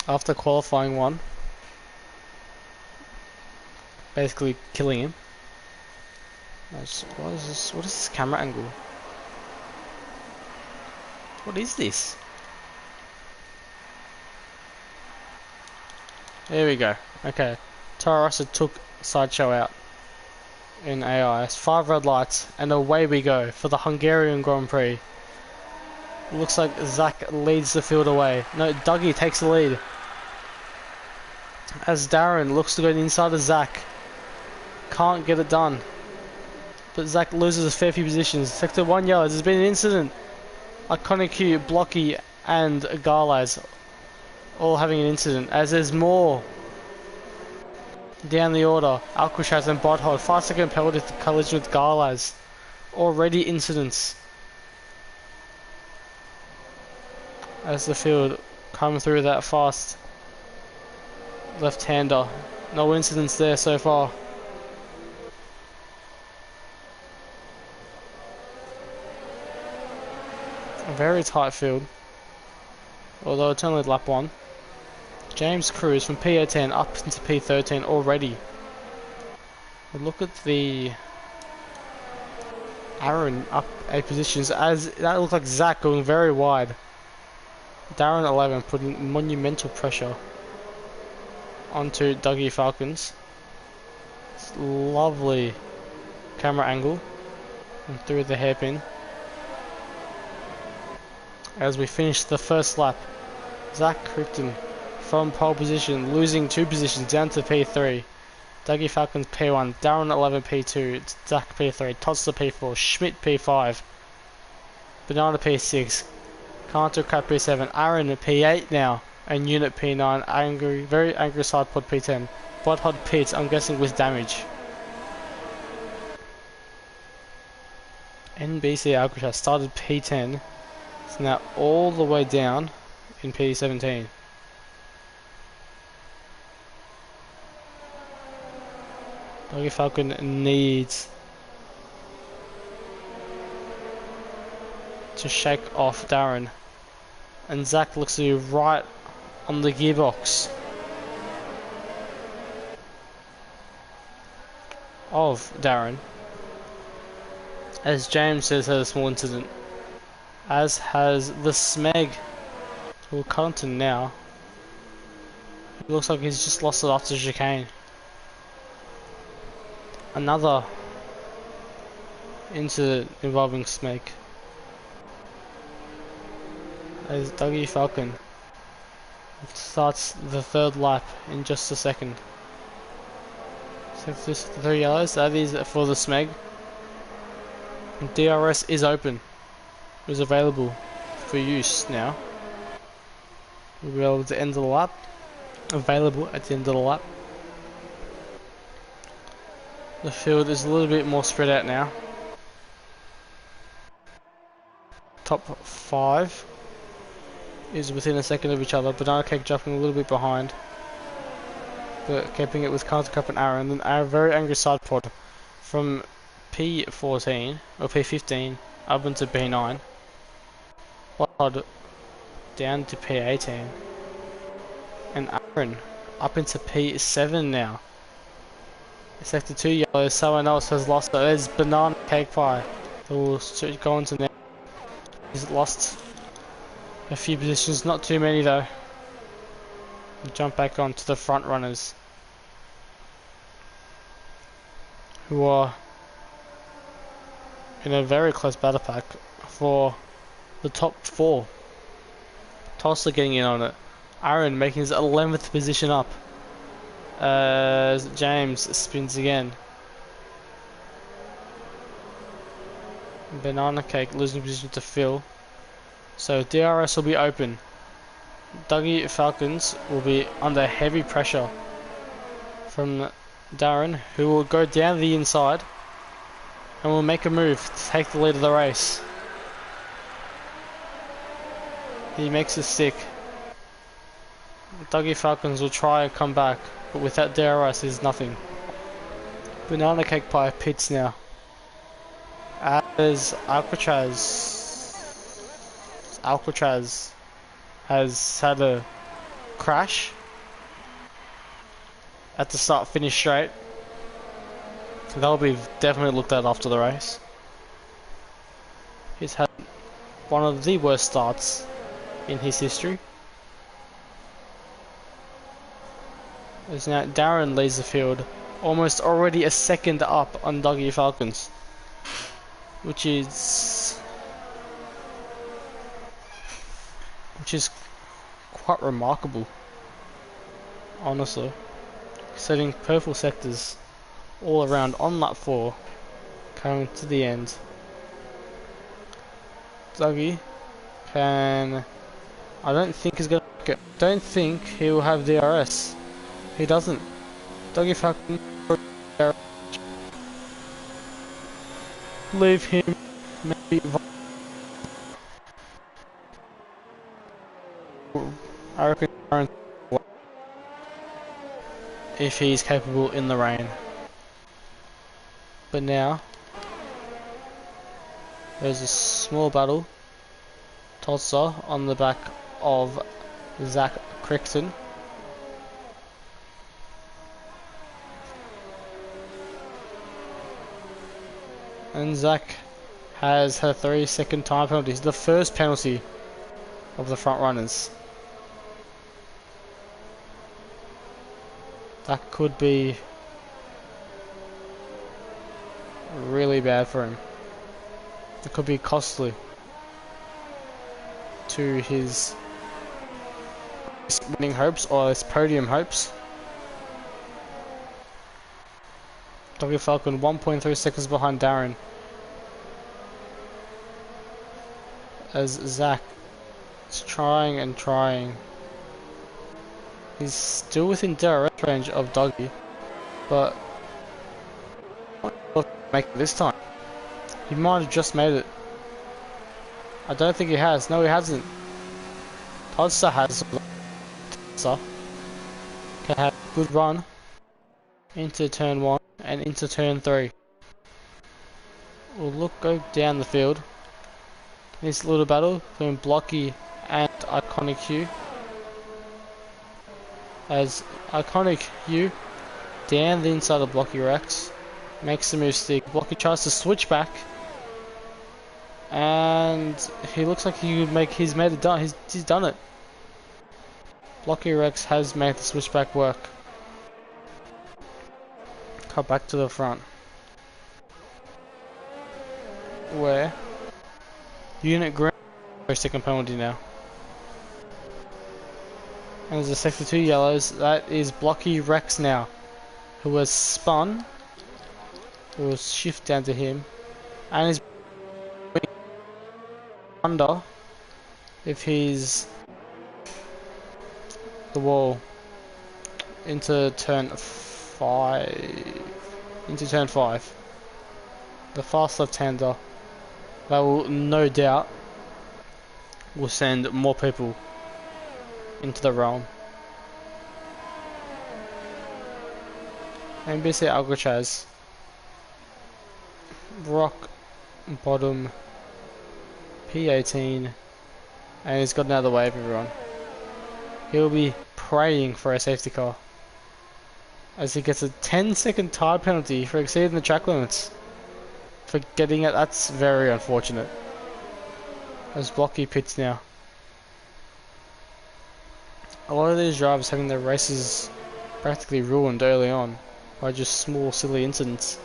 after qualifying 1, basically killing him. What is this? What is this camera angle? What is this? There we go. Okay. Torosso took Sideshow out in AIS. 5 red lights, and away we go for the Hungarian Grand Prix. Looks like Zach leads the field away. No, Dougie takes the lead. As Darren looks to go inside of Zach. Can't get it done. But Zach loses a fair few positions. Sector 1 yellow, there's been an incident. Iconic Q, Blocky, and Garlaz all having an incident. As there's more down the order. Alcatraz and Bodhod, 5-second penalty to collision with Garlaz. Already incidents. As the field coming through that fast. Left-hander. No incidents there so far. A very tight field, although it's only lap 1. James Cruz from P10 up into P13 already. But look at the Aaron up 8 positions, as that looks like Zach going very wide. Darren 11 putting monumental pressure onto Dougie Falcons. It's lovely camera angle and through the hairpin. As we finish the first lap, Zach Crichton from pole position, losing 2 positions down to P3. Dougie Falcons P1, Darren 11 P2, Zach P3, Todster P4, Schmidt P5, Banana P6, Cantor Crap P7, Aaron P8 now, and Unit P9, very angry side pod P10. Bodhod pits, I'm guessing with damage. NBC Alcatraz started P10. It's now all the way down in P17. Dougie Falcon needs to shake off Darren. And Zach looks to be right on the gearbox of Darren. As James says, had a small incident. As has the Smeg, who will cut onto now. It looks like he's just lost it after chicane. another incident involving Smeg. As Dougie Falcon starts the third lap in just a second. So this 3 yellows, that is for the Smeg. And DRS is open. It is available for use now. We'll be able to end the lap. Available at the end of the lap. The field is a little bit more spread out now. Top 5 is within a second of each other. Banana Cake jumping a little bit behind, but keeping it with Carter Cup and Aaron. Then our very angry side pod from P14 or P15 up into P9. Pod down to P18, and Aaron up into P7 now. Sector 2 yellow, someone else has lost it. There's Banana Cake Pie. It will go into now. He's lost a few positions, not too many though. We'll jump back onto the front runners, who are in a very close battle pack for the top 4. Tulsa getting in on it. Aaron making his 11th position up. James spins again. Banana Cake losing position to Phil. So DRS will be open. Dougie Falcons will be under heavy pressure from Darren, who will go down the inside and will make a move to take the lead of the race. He makes it stick. Dougie Falcons will try and come back, but with that DRS is nothing. Banana Cake Pie pits now. As Alcatraz has had a crash at the start finish straight. That'll be definitely looked at after the race. He's had one of the worst starts in his history. As now Darren leads the field, almost already a second up on Dougie Falcons, which is quite remarkable, honestly. Setting purple sectors all around on lap 4, coming to the end. Dougie can, I don't think he's gonna make it. Don't think he will have DRS. He doesn't. Dougie Falcon, leave him maybe. I reckon if he's capable in the rain. But now there's a small battle. Tulsa on the back of Zach Crichton. And Zach has her 3-second time penalty. It's the first penalty of the front runners. That could be really bad for him. It could be costly to his winning hopes or his podium hopes. Dougie Falcon 1.3 seconds behind Darren, as Zach is trying and trying. He's still within DRS range of Dougie, but make it this time. He might have just made it. I don't think he has. No, he hasn't. Tulsa has. Tulsa can have a good run into turn 1 and into turn 3. We'll go down the field. This little battle between Blocky and Iconic Hugh. As Iconic Hugh down the inside of Blocky Rex makes the move stick. Blocky tries to switch back, and he looks like he would make. He's done it. Blocky Rex has made the switchback work. Cut back to the front. where Unit Green second penalty now. And there's a sector 2 yellows. That is Blocky Rex now, who has spun. We'll shift down to him, and is under if he's the wall into turn 5. Into turn 5. The fast left-hander. That will no doubt will send more people into the realm. NBC Alcatraz. Rock bottom P18, and he's gotten out of the way of everyone. He'll be praying for a safety car as he gets a 10-second tire penalty for exceeding the track limits. For getting it, that's very unfortunate. As Blocky pits now. A lot of these drivers having their races practically ruined early on by just small silly incidents.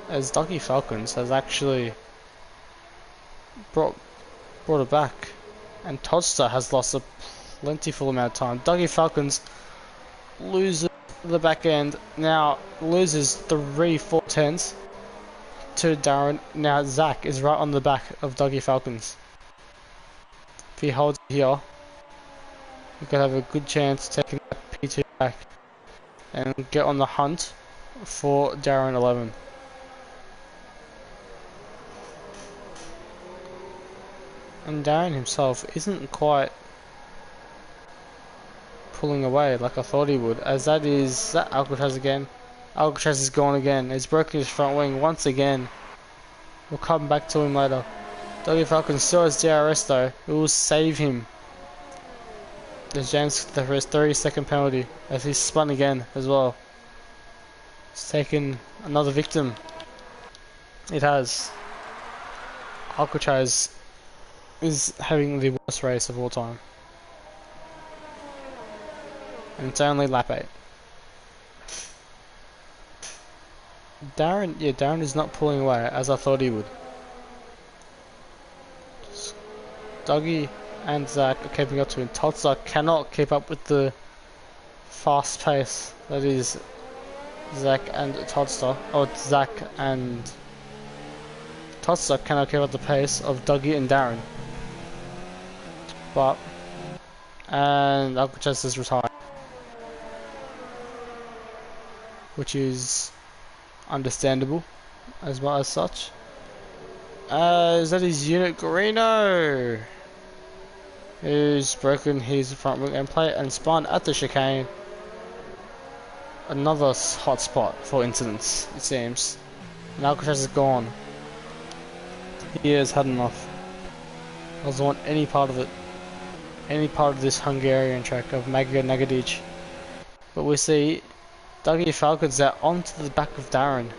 As Dougie Falcons has actually brought it back, and Toddster has lost a plentiful amount of time. Dougie Falcons loses the back end, now loses 3/4 tenths to Darren. Now Zach is right on the back of Dougie Falcons. If he holds it here, he could have a good chance of taking that P2 back and get on the hunt for Darren 11. And Darren himself isn't quite pulling away like I thought he would, as that Alcatraz again. Alcatraz is gone again. He's broken his front wing once again. We'll come back to him later. Dougie Falcon still has DRS though. It will save him. There's James for his 30-second penalty as he's spun again as well. It's taken another victim. It has. Alcatraz is having the worst race of all time. And it's only lap 8. Darren is not pulling away as I thought he would. Dougie and Zach are keeping up to him. Totsa cannot keep up with the fast pace that is Zach and Todster. Oh, it's Zach and Todster cannot keep up the pace of Dougie and Darren. But and Alcatraz is retired, which is understandable as well as such. Is that his unit Greeno, who's broken his front wing end plate and spun at the chicane. Another hot spot for incidents, it seems. And Alcatraz is gone. He has had enough. Doesn't want any part of it. Any part of this Hungarian track of Magyar Nagadic. But we see Dougie Falcons out onto the back of Darren.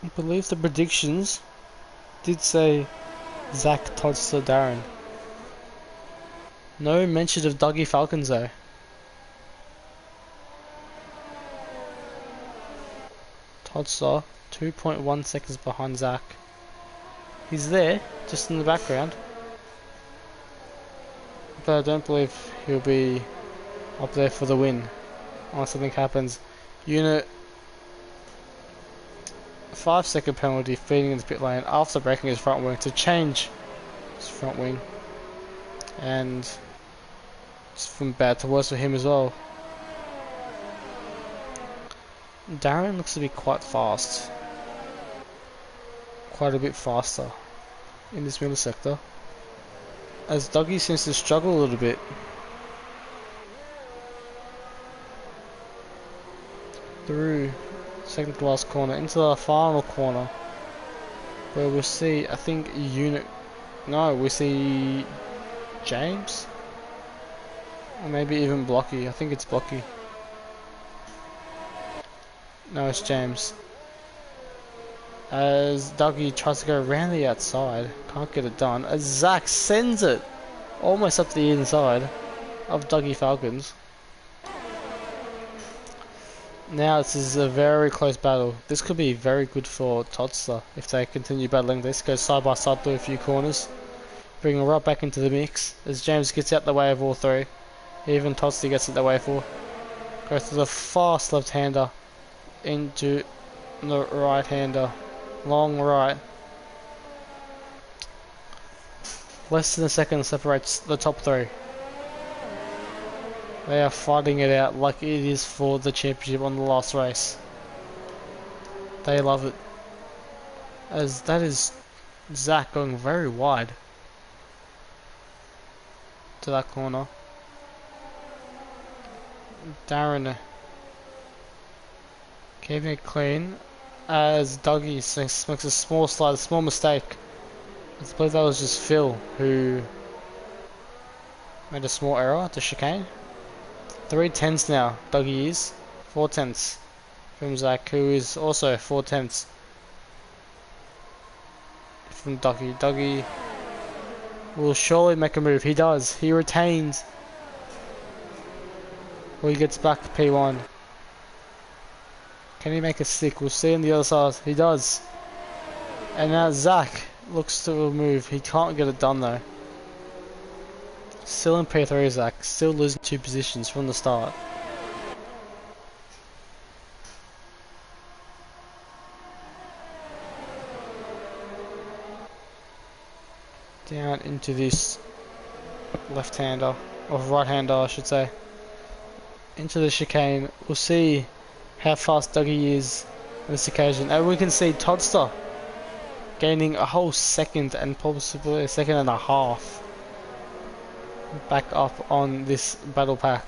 I believe the predictions did say Zach Todster Darren. No mention of Dougie Falcons though. Todster 2.1 seconds behind Zach. He's there, just in the background. But I don't believe he'll be up there for the win unless something happens. Unit 5-second penalty feeding in the pit lane after breaking his front wing to change his front wing. And it's from bad to worse for him as well. Darren looks to be quite fast. Quite a bit faster in this middle sector, as Dougie seems to struggle a little bit. Through second to last corner into the final corner, where we'll see, I think we see James, or maybe even Blocky. I think it's Blocky. No, it's James. As Dougie tries to go around the outside, can't get it done. As Zach sends it almost up the inside of Dougie Falcons. Now this is a very close battle. This could be very good for Todster if they continue battling this. Go side by side through a few corners. Bring him right back into the mix as James gets out the way of all three. Even Todster gets out the way of four. Goes to the fast left-hander into the right-hander. Long right. Less than a second separates the top three. They are fighting it out like it is for the championship on the last race. They love it. As that is Zach going very wide to that corner. Darren keeping it clean as Dougie makes a small slide, a small mistake. I believe that was just Phil who made a small error at the chicane. 3/10 now, Dougie is. 4/10 from Zach, who is also 4/10 from Dougie. Dougie will surely make a move. He does. He retains. Well, he gets back to P1. Can he make a stick? We'll see on the other side. He does. And now Zach looks to move. He can't get it done though. Still in P3, Zach. Still losing 2 positions from the start. Down into this left-hander, or right-hander I should say. Into the chicane. We'll see how fast Dougie is on this occasion. And we can see Todster gaining a whole second and possibly a second and a half back up on this battle pack.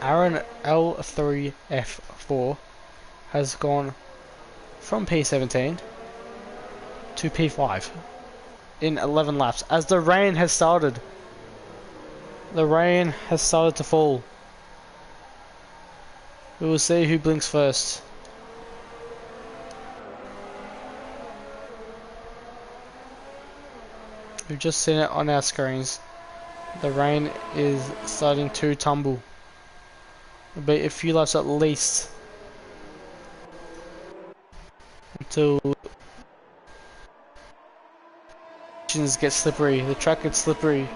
Aaron L3F4 has gone from P17 to P5 in 11 laps as the rain has started. The rain has started to fall. We will see who blinks first. We've just seen it on our screens. The rain is starting to tumble. It'll be a few laps at least until conditions get slippery. The track gets slippery.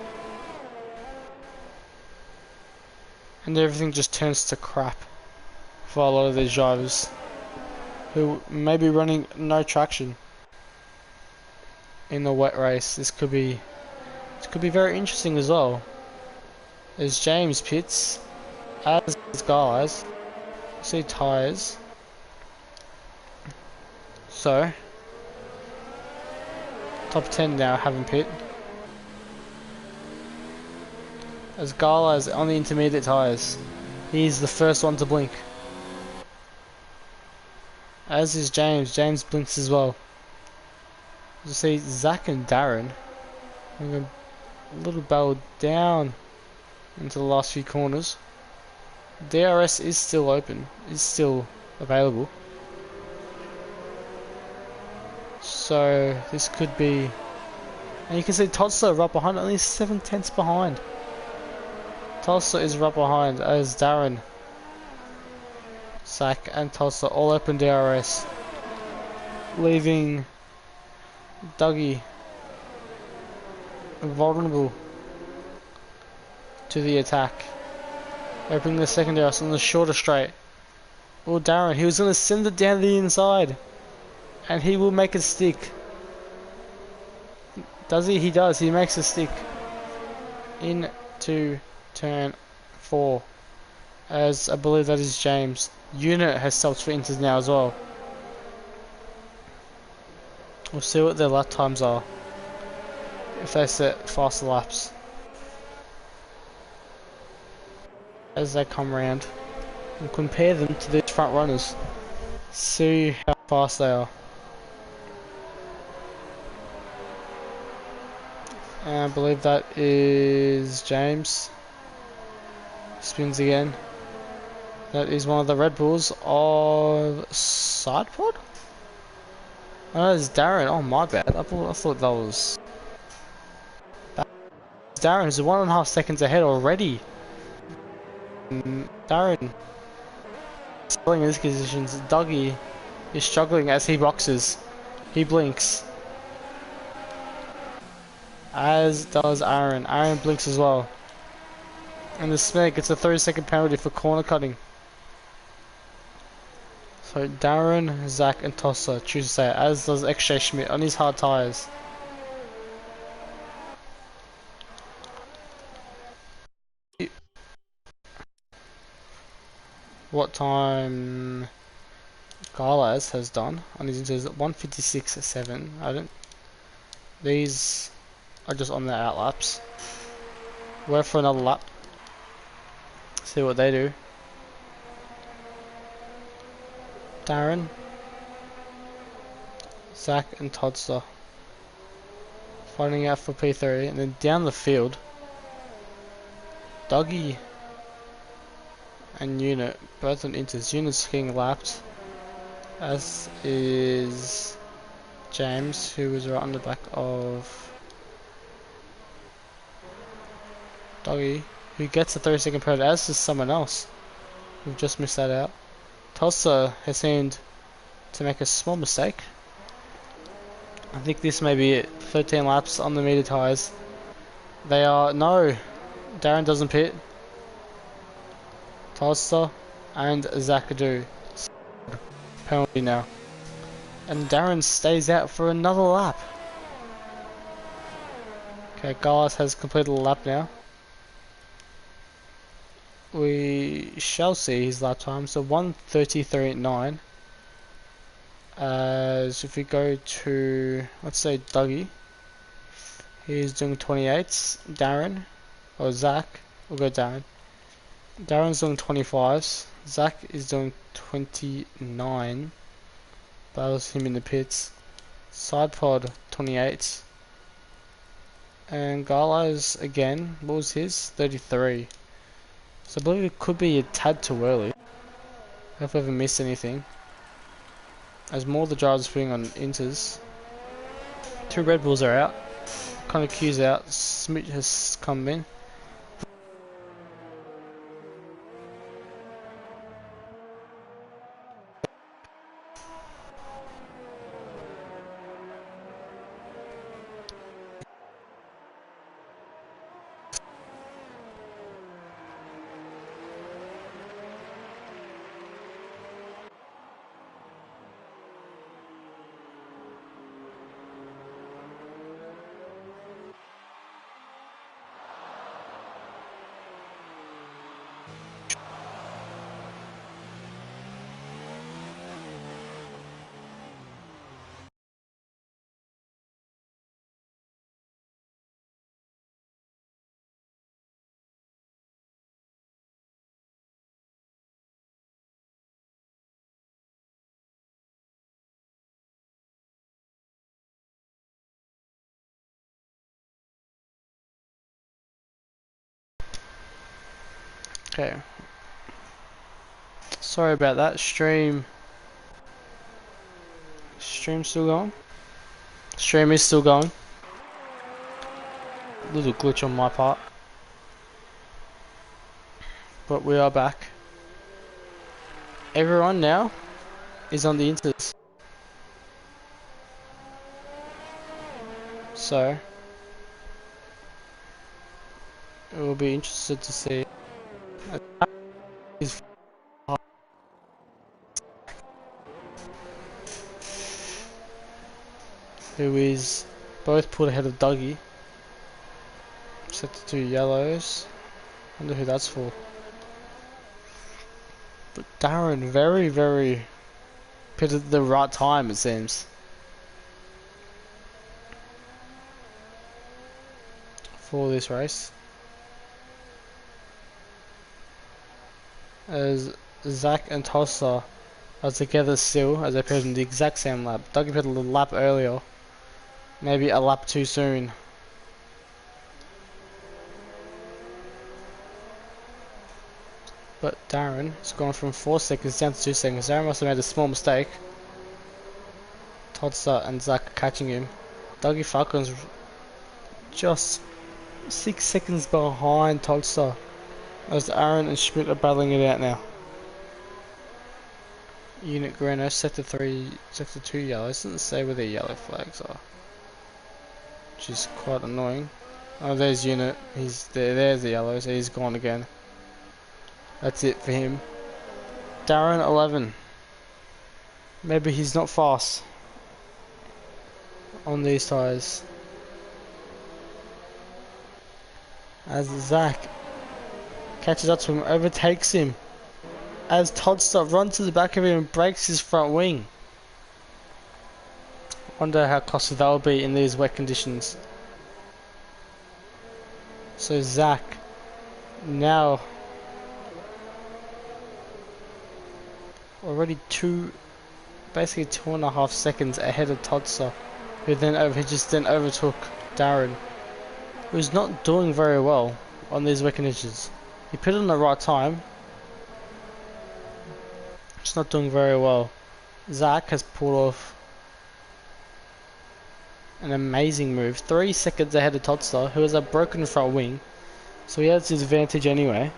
And everything just turns to crap for a lot of these drivers who may be running no traction in the wet race. This could be very interesting as well. As James pits, as guys, see tyres. So top 10 now having pit. As Gala is on the intermediate tyres. He's the first one to blink. As is James. James blinks as well. You see Zach and Darren having a little battle down into the last few corners. DRS is still open. Is still available. So this could be... And you can see Todster right behind, only 7/10 behind. Tulsa is right behind as Darren, Zach and Tulsa all open DRS, leaving Dougie vulnerable to the attack. Opening the second DRS on the shorter straight. Oh, Darren, he was going to send it down the inside and he will make it stick. Does he? He does. He makes a stick into turn 4, as I believe that is James. Unit has stopped for inters now as well. We'll see what their lap times are if they set faster laps as they come round, and compare them to these front runners. See how fast they are. And I believe that is James. Spins again. That is one of the Red Bulls of Sidepod? Oh, it's Darren. Oh, my bad. I thought that was... Darren is 1.5 seconds ahead already Darren struggling in these conditions. Dougie is struggling as he boxes. He blinks. As does Aaron. Aaron blinks as well. And the Smeg gets a 30-second penalty for corner cutting. So Darren, Zach and Tosser choose to stay, as does XJ Schmidt on his hard tyres. What time Galas has done on his inters at 1:56.7. I don't. These are just on their outlaps. We're for another lap. See what they do. Darren, Zach and Toddster fighting out for P3, and then down the field, Dougie and Unit both on inters. Unit's getting lapped, as is James, who was right on the back of Dougie, who gets a 30-second penalty, as is someone else. We've just missed that out. Tulsa has seemed to make a small mistake. I think this may be it. 13 laps on the meter tyres. They are... No! Darren doesn't pit. Tulsa and Zach do. Penalty now. And Darren stays out for another lap. Okay, Garlas has completed a lap now. We shall see his lap time. So 1:33.9. As if we go to, let's say Dougie, he's doing 28s. Darren, or Zach, we'll go Darren. Darren's doing 25s. Zach is doing 29. That was him in the pits. Side pod 28s. And Garlo's again, what was his? 33. So I believe it could be a tad too early. If I ever missed anything. As more of the drivers putting on inters. 2 Red Bulls are out. Kind of queues out. Smith has come in. Okay. Sorry about that. Stream still going? Stream is still going. Little glitch on my part. But we are back. Everyone now is on the inters. So it will be interested to see who is both put ahead of Dougie. Set to 2 yellows. Wonder who that's for. But Darren very pitted at the right time, it seems. For this race. As Zach and Tulsa are together still, as they pitted in the exact same lap. Dougie pitted a lap earlier. Maybe a lap too soon. But Darren has gone from 4 seconds down to 2 seconds. Darren must have made a small mistake. Tulsa and Zach are catching him. Dougie Falcon's just 6 seconds behind Tulsa. As Aaron and Schmidt are battling it out now. Unit Greno, Sector 3, Sector 2 yellow. It doesn't say where the yellow flags are, which is quite annoying. Oh, there's Unit. He's there. There's the yellow, so he's gone again. That's it for him. Darren 11. Maybe he's not fast on these tyres. As Zach catches up to him, overtakes him. As Toddster runs to the back of him and breaks his front wing. Wonder how costly that will be in these wet conditions. So Zach now already basically 2.5 seconds ahead of Toddster, who just then overtook Darren, who's not doing very well on these wet conditions. He put it on the right time, just not doing very well. Zach has pulled off an amazing move, 3 seconds ahead of Toddster, who has a broken front wing, so he has his advantage anyway.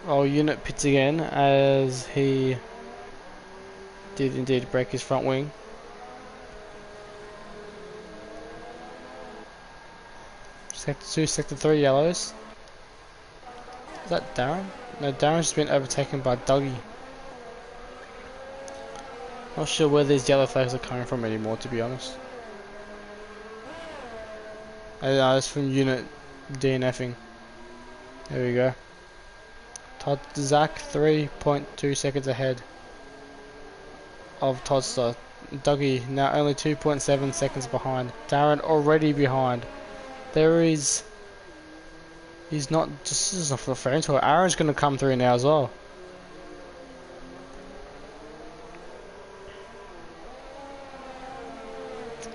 Oh, Unit pits again, as he did indeed break his front wing. Sector 2, Sector 3 yellows. Is that Darren? No, Darren's just been overtaken by Dougie. Not sure where these yellow flags are coming from anymore, to be honest. It's from Unit DNFing. There we go. Zach 3.2 seconds ahead of Toddster. Dougie now only 2.7 seconds behind. Darren already behind. He's not just, this is not for the friends. Aaron's going to come through now as well.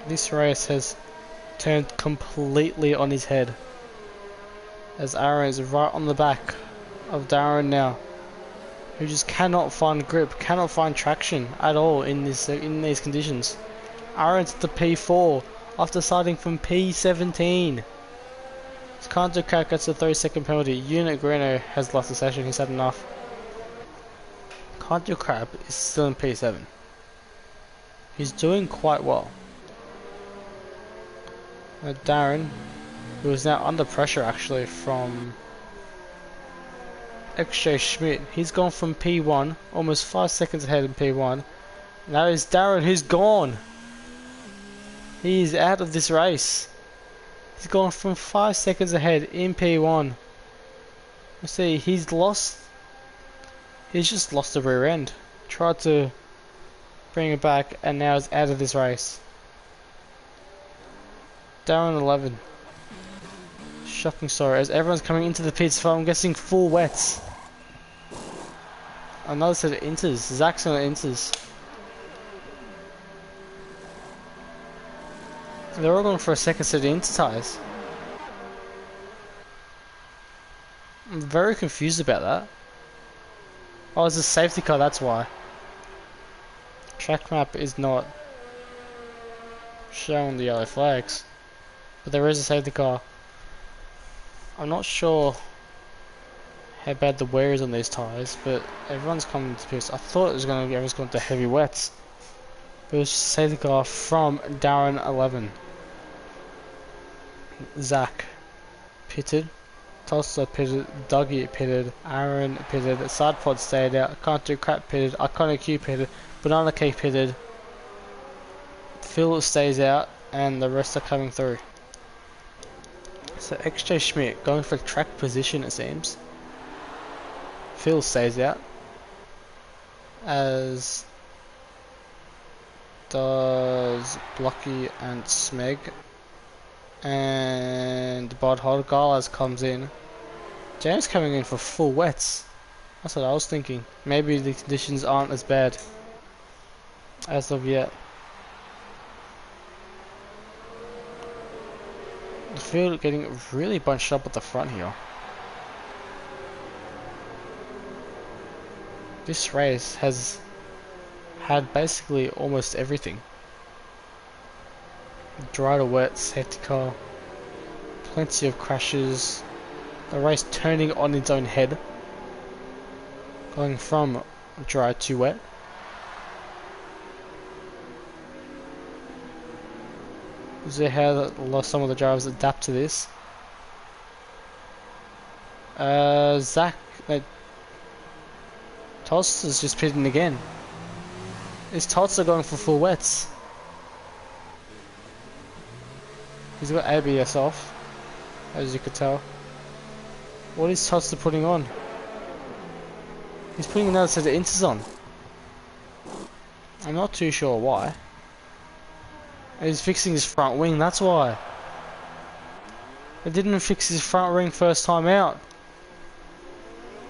This race has turned completely on his head, as Aaron is right on the back of Darren now, who just cannot find grip, cannot find traction at all in these conditions. Aaron's at the P4 after starting from P17. Canto Cat gets a 30-second penalty. Unit Greno has lost the session. He's had enough. Canto Crab is still in P7. He's doing quite well. Darren, who is now under pressure actually from XJ Schmidt, he's gone from P1, almost 5 seconds ahead in P1. Now it's Darren who's gone. He's out of this race. He's gone from 5 seconds ahead in P1. Let's see, he's just lost the rear end. Tried to bring it back and now is out of this race. Darren 11. Shocking story, as everyone's coming into the pits for, I'm guessing, full wets. Another set of inters. Zach's on inters. They're all going for a second set of inter tyres. I'm very confused about that. Oh, it's a safety car, that's why. Track map is not showing the yellow flags, but there is a safety car. I'm not sure how bad the wear is on these tyres, but everyone's coming to pits. I thought it was going to be everyone's going to heavy wets, but it was just a safety car from Darren 11. Zach pitted, Tulsa pitted, Dougie pitted, Aaron pitted, Side Pod stayed out, Can't Do Crap pitted, Iconic Q pitted, Banana Cake pitted, Phil stays out, and the rest are coming through. So XJ Schmidt going for track position, it seems. Phil stays out, as does Blocky and Smeg, and Bod Hodgalas comes in. James coming in for full wets. That's what I was thinking. Maybe the conditions aren't as bad as of yet. The field getting really bunched up at the front here. This race has had basically almost everything. Dry to wet, safety car, Plenty of crashes. The race turning on its own head. Going from dry to wet. Is there how some of the drivers adapt to this? Zach, Tots is just pitting again. His Tots are going for full wets. He's got ABS off, as you could tell. What is Tots putting on? He's putting another set of inters on. I'm not too sure why. He's fixing his front wing, that's why. They didn't fix his front wing first time out.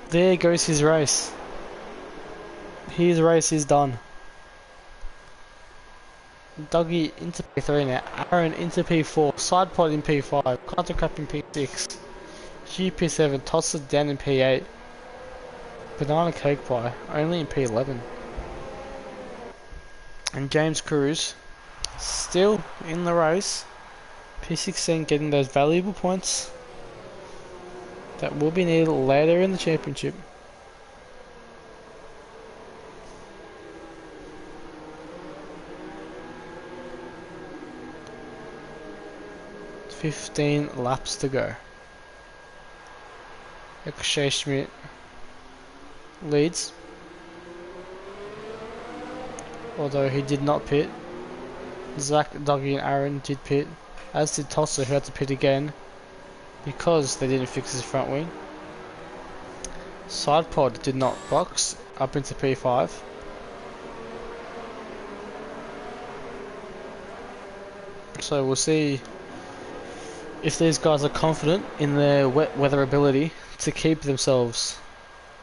There goes his race. His race is done. Dougie into P3 now. Aaron into P4. Side pod in P5. Counter crap in P6. GP7. Tosses down in P8. Banana cake pie only in P11. And James Cruz still in the race. P16 getting those valuable points that will be needed later in the championship. $15 laps to go. Akshay Schmidt leads, although he did not pit. Zach, Dougie and Aaron did pit, as did Tosser, who had to pit again because they didn't fix his front wing. Side pod did not box up into P5. So we'll see if these guys are confident in their wet weather ability to keep themselves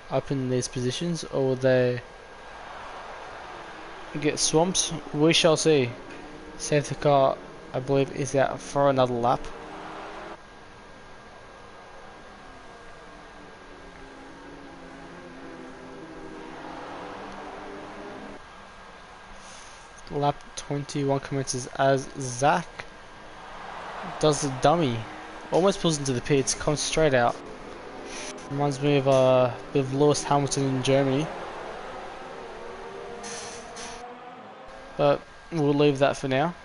up in these positions, or will they get swamped. We shall see. Safety car, I believe, is out for another lap. Lap 21 commences as Zach does the dummy. Almost pulls into the pits, comes straight out. Reminds me of a bit of Lewis Hamilton in Germany. But we'll leave that for now.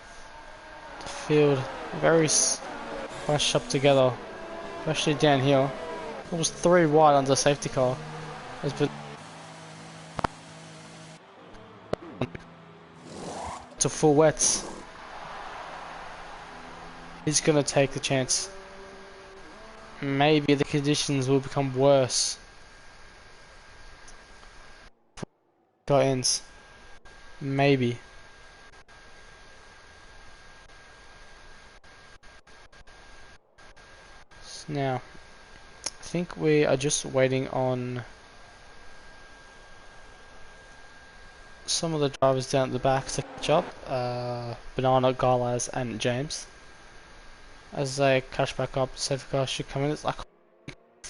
The field very bunched up together, especially down here. It was 3 wide under safety car. Has been to full wets. He's gonna take the chance. Maybe the conditions will become worse. Car ends. Maybe. So now, I think we are just waiting on some of the drivers down at the back to catch up. Banana, Galaz and James. As they catch back up, safety car should come in. It's like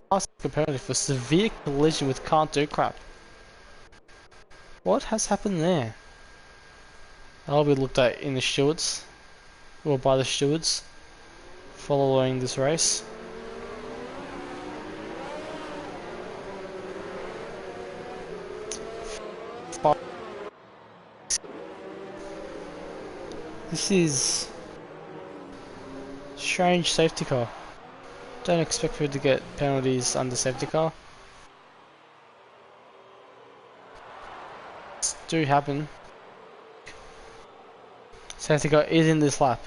fast comparative for severe collision with can't do crap. What has happened there? That'll be looked at in the stewards, or by the stewards, following this race. This is strange safety car. Don't expect people to get penalties under safety car. This do happen. Safety car is in this lap.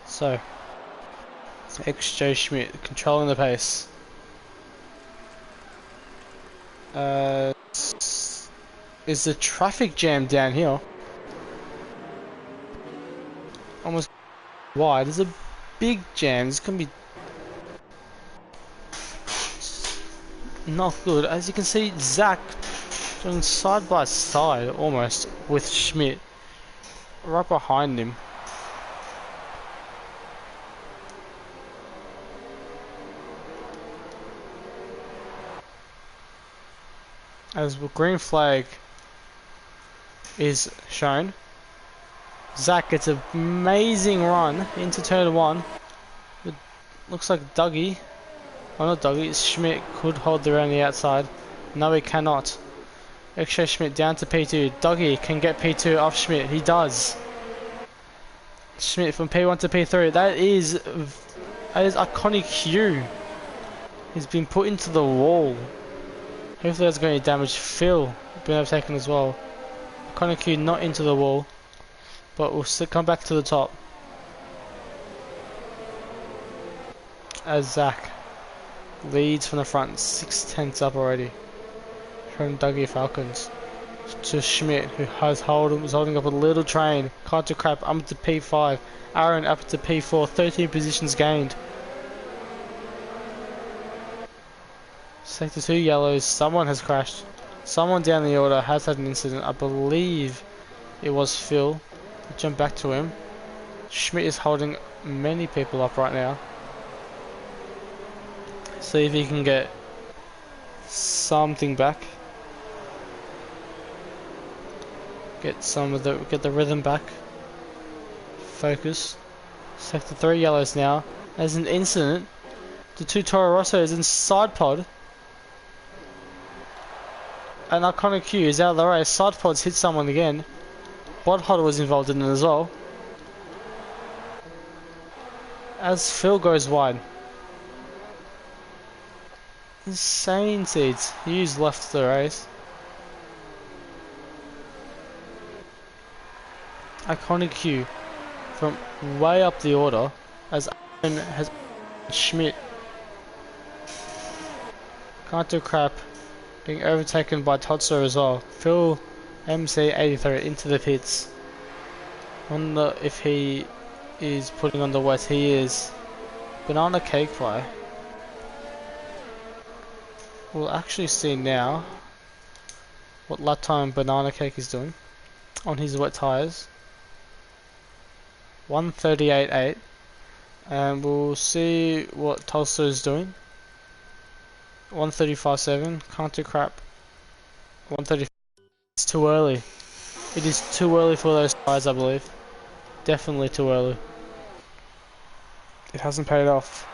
So, XJ Schmidt controlling the pace. Is the traffic jam down here? Almost wide. There's a big jam. It's gonna be not good. As you can see, Zach doing side by side almost with Schmidt right behind him. As the green flag is shown, Zach gets an amazing run into turn 1. looks like Dougie, oh not Dougie, Schmidt could hold around the outside. No, he cannot. X-Ray Schmidt down to P2. Dougie can get P2 off Schmidt. He does. Schmidt from P1 to P3. That is iconic Q. He's been put into the wall. Hopefully that's going to damage. Phil been overtaken as well. Iconic Q not into the wall, but we'll come back to the top as Zach leads from the front, 6/10 up already from Dougie Falcons to Schmidt, who was holding up a little train. Can't do crap, up to P5. Aaron up to P4, 13 positions gained. Sector 2 yellows, someone has crashed. Someone down the order has had an incident. I believe it was Phil. I'll jump back to him. Schmidt is holding many people up right now. See if he can get something back. Get the rhythm back. Focus. Sector 3 yellows now. There's an incident. The two Toro Rossos in side pod. And Iconic Q is out of the race. Side pods hit someone again. Bod Hodder was involved in it as well. As Phil goes wide. Insane seeds. Hughes left the race. Iconic Q from way up the order as Aaron has Schmidt. Can't do crap. Being overtaken by Totso as well. Phil MC83 into the pits. Wonder if he is putting on the wet. He is. Banana cake pie. We'll actually see now what lap time Banana Cake is doing on his wet tyres. 1:38.8, and we'll see what Tulsa is doing. 1:35.7, can't do crap. 1:30. It's too early. It is too early for those tyres, I believe. Definitely too early. It hasn't paid off.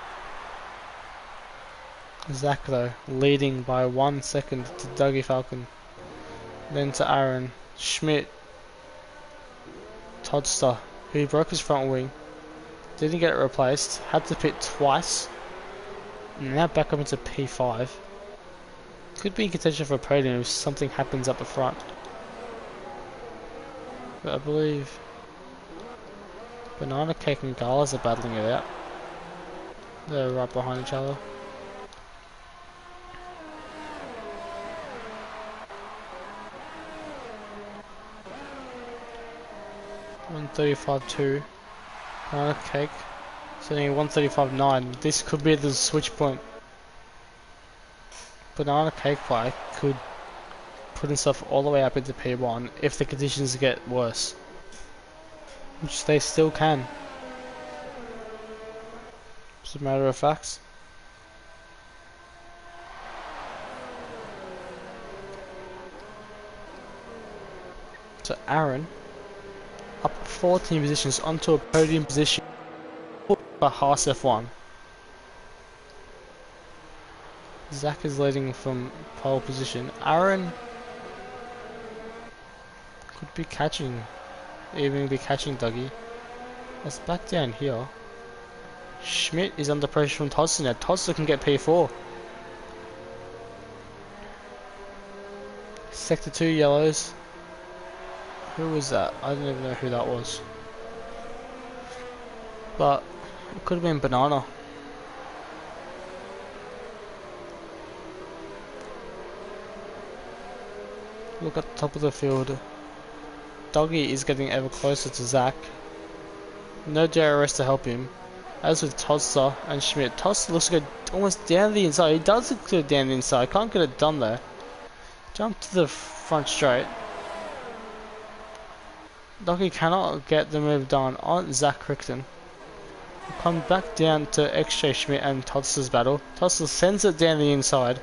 Zach though, leading by 1 second to Dougie Falcon. Then to Aaron. Schmidt. Todster, who broke his front wing. Didn't get it replaced. Had to pit twice. Now back up into P5. Could be in contention for a podium if something happens up the front. But I believe Banana Cake and Galas are battling it out. They're right behind each other. .135.2. Banana Cake sitting at 1:35.9. This could be the switch point. Banana Cake Pie could put himself all the way up into P1 if the conditions get worse, which they still can. It's a matter of facts. So Aaron up 14 positions onto a podium position for Haas F1. Zach is leading from pole position. Aaron could be catching, even be catching Dougie. Let's back down here. Schmidt is under pressure from Tosser now. Tosser can get P4. Sector 2 yellows. Who was that? I don't even know who that was. But it could have been Banana. Look at the top of the field. Dougie is getting ever closer to Zach. No DRS to help him. As with Tosser and Schmidt. Tosser looks good almost down the inside. He does look good down the inside. Can't get it done there. Jump to the front straight. Dougie cannot get the move done on Zach Crichton. We'll come back down to XJ Schmidt and Tosser's battle. Tosser sends it down the inside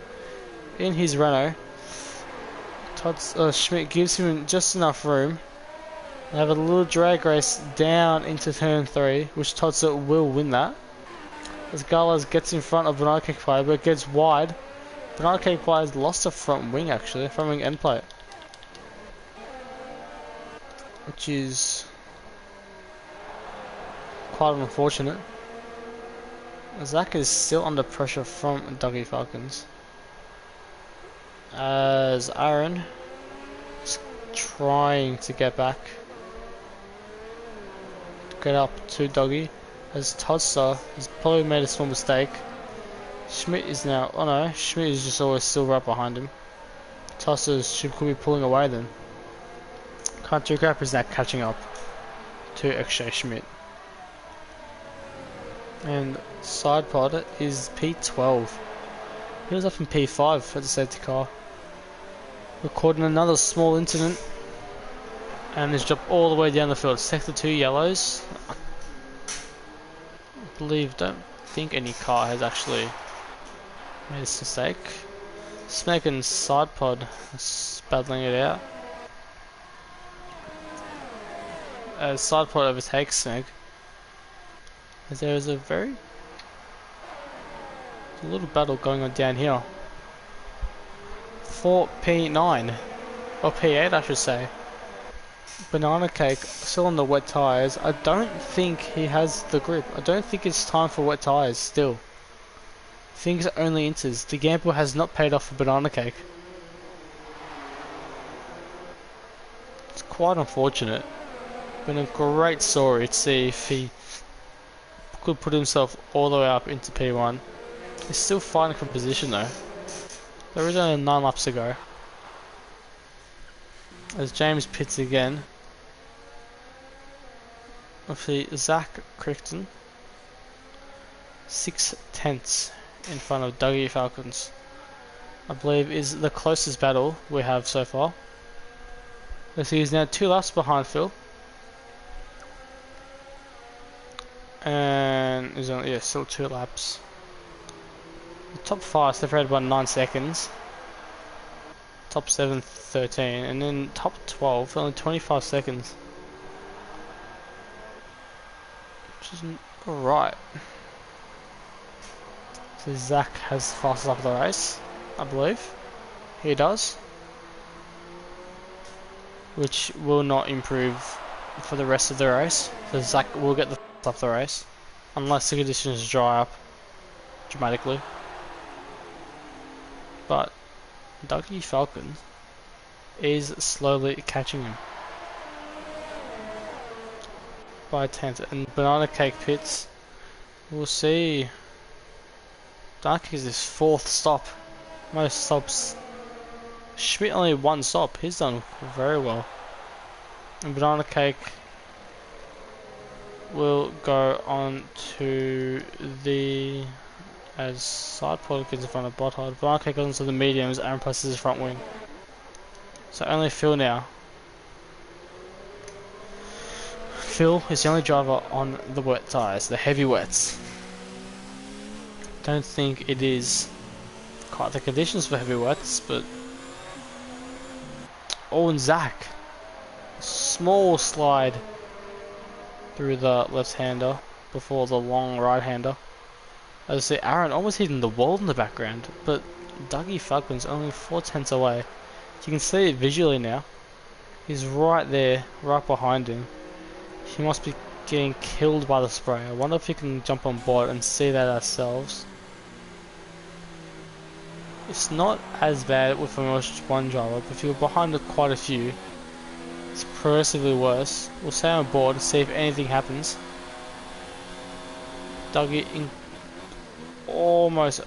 in his Renault. Schmidt gives him just enough room. They have a little drag race down into turn 3, which Tosser will win that. as Galas gets in front of Banana Cake player, but gets wide. Banana Cake player has lost a front wing actually, front wing end plate, which is quite unfortunate. Zach is still under pressure from Dougie Falcons, as Aaron is trying to get back, to get up to Dougie, as Todster has probably made a small mistake. Schmidt is now, oh no, Schmidt is just always still right behind him. Todster could be pulling away then. Country Crap is now catching up to XJ Schmidt. And side pod is P12. He was up in P5 at the safety car, recording another small incident, and has dropped all the way down the field. Sector 2 yellows. I don't think any car has actually made this mistake. Smeg and side pod is battling it out, as side pod overtakes Smeg. As there is a little battle going on down here for P9, or P8 I should say. Banana Cake still on the wet tyres. I don't think he has the grip. I don't think it's time for wet tyres still. Things are only inters. The gamble has not paid off for Banana Cake. It's quite unfortunate. Been a great story to see if he could put himself all the way up into P1. He's still fighting for position though. There is only 9 laps to go. As James pits again. Obviously Zach Crichton 6/10 in front of Dougie Falcons. I believe is the closest battle we have so far. As he is now 2 laps behind Phil. And is only still 2 laps. The top 5 separated by 9 seconds. Top 7 13, and then top 12 only 25 seconds. Which isn't alright. So Zach has fastest up the race, I believe. He does. Which will not improve for the rest of the race. So Zach will get the up the race, unless the conditions dry up dramatically. But Dougie Falcon is slowly catching him by a tenth, and Banana Cake pits. We'll see. Banana Cake is his 4th stop, most stops. Schmidt only 1 stop. He's done very well, and Banana Cake will go on to the, as side pod gets in front of Botthard. Banana Cake goes into the mediums and presses his front wing. So only Phil now. Phil is the only driver on the wet tyres, the heavy wets. Don't think it is quite the conditions for heavy wets, but and Zach, small slide through the left-hander before the long right-hander. As I say, Aaron almost hitting the wall in the background, but Dougie Falcon's only 4/10 away. You can see it visually now. He's right there, right behind him. He must be getting killed by the spray. I wonder if we can jump on board and see that ourselves. It's not as bad with almost 1 driver, but if you're behind quite a few, it's progressively worse. We'll stay on board and see if anything happens. Dougie in almost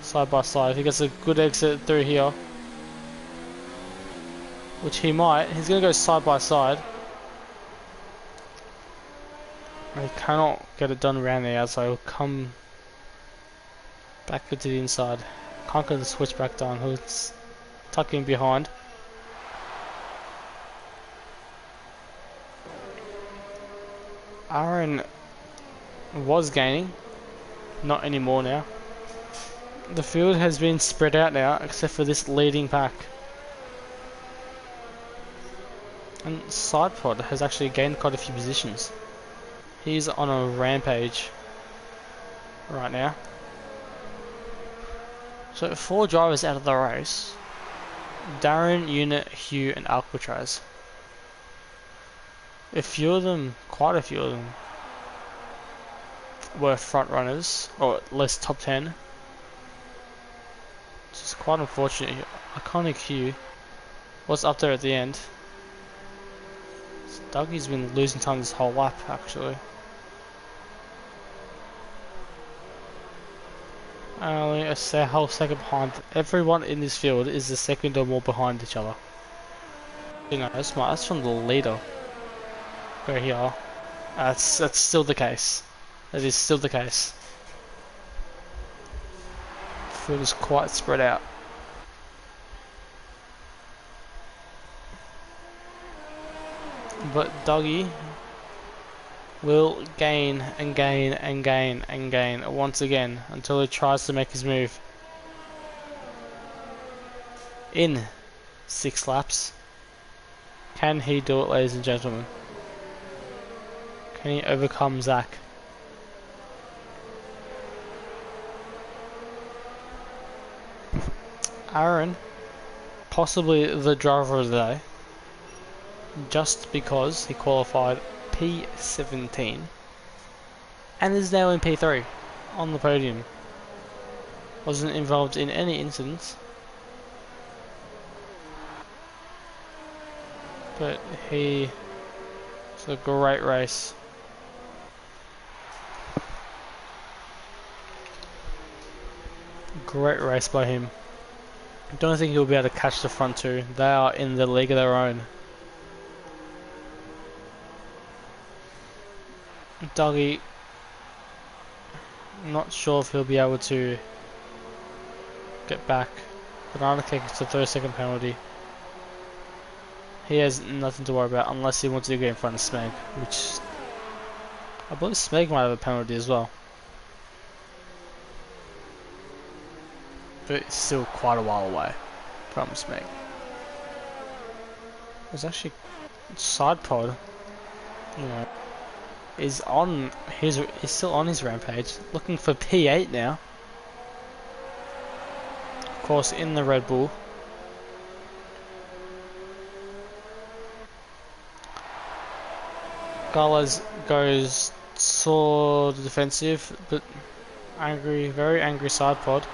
side by side. If he gets a good exit through here, which he might, he's going to go side by side. He cannot get it done around the outside. He'll come back to the inside. Can't get the switch back down. He'll tuck in behind. Aaron was gaining, not anymore now. The field has been spread out now, except for this leading pack. And side pod has actually gained quite a few positions. He's on a rampage right now. So 4 drivers out of the race. Darren, Unit, Hugh and Alcatraz. Quite a few of them, were front runners, or at least top 10. Which is quite unfortunate. Iconic Hugh was up there at the end. So Dougie's been losing time this whole lap, actually. Only a whole second behind. Everyone in this field is a second or more behind each other. You know, that's from the leader. Where here. That's still the case. That is still the case. The field is quite spread out. But Dougie will gain and gain and gain and gain once again until he tries to make his move. In 6 laps. Can he do it, ladies and gentlemen? Can he overcome Zach? Aaron, possibly the driver of the day, just because he qualified P17 and is now in P3 on the podium. Wasn't involved in any incidents, but it's a great race. Great race by him. I don't think he'll be able to catch the front two. They are in the league of their own. Dougie, not sure if he'll be able to get back. Banana kick is the 30-second penalty. He has nothing to worry about unless he wants to get in front of Smeg, which I believe Smeg might have a penalty as well. But it's still quite a while away from Smeg. There's actually side pod, you know, is still on his rampage, looking for P8 now. Of course, in the Red Bull. Galaz goes sort of defensive, but angry, very angry side pod.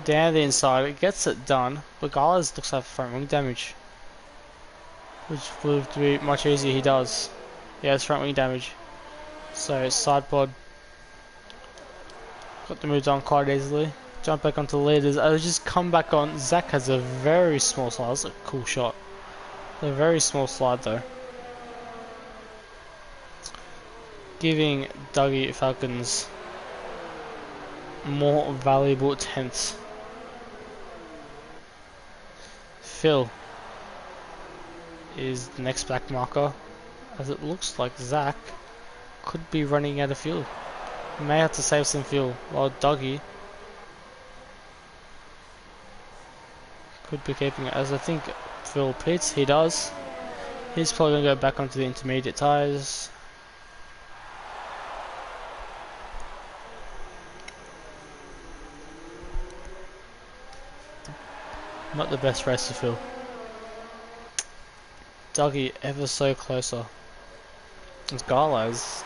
Down the inside, it gets it done, but Galaz looks like front wing damage, which would be much easier. He does. He has front wing damage, so side pod got the move done quite easily. Jump back onto the leaders. I just come back on. Zach has a very small slide. That's a cool shot. A very small slide though, giving Dougie Falcons more valuable tenths. Phil is the next back marker, as it looks like Zach could be running out of fuel. He may have to save some fuel, while Dougie could be keeping it, as I think Phil pits. He does. He's probably going to go back onto the intermediate tyres. Not the best race to Phil. Dougie ever so closer. As Galaz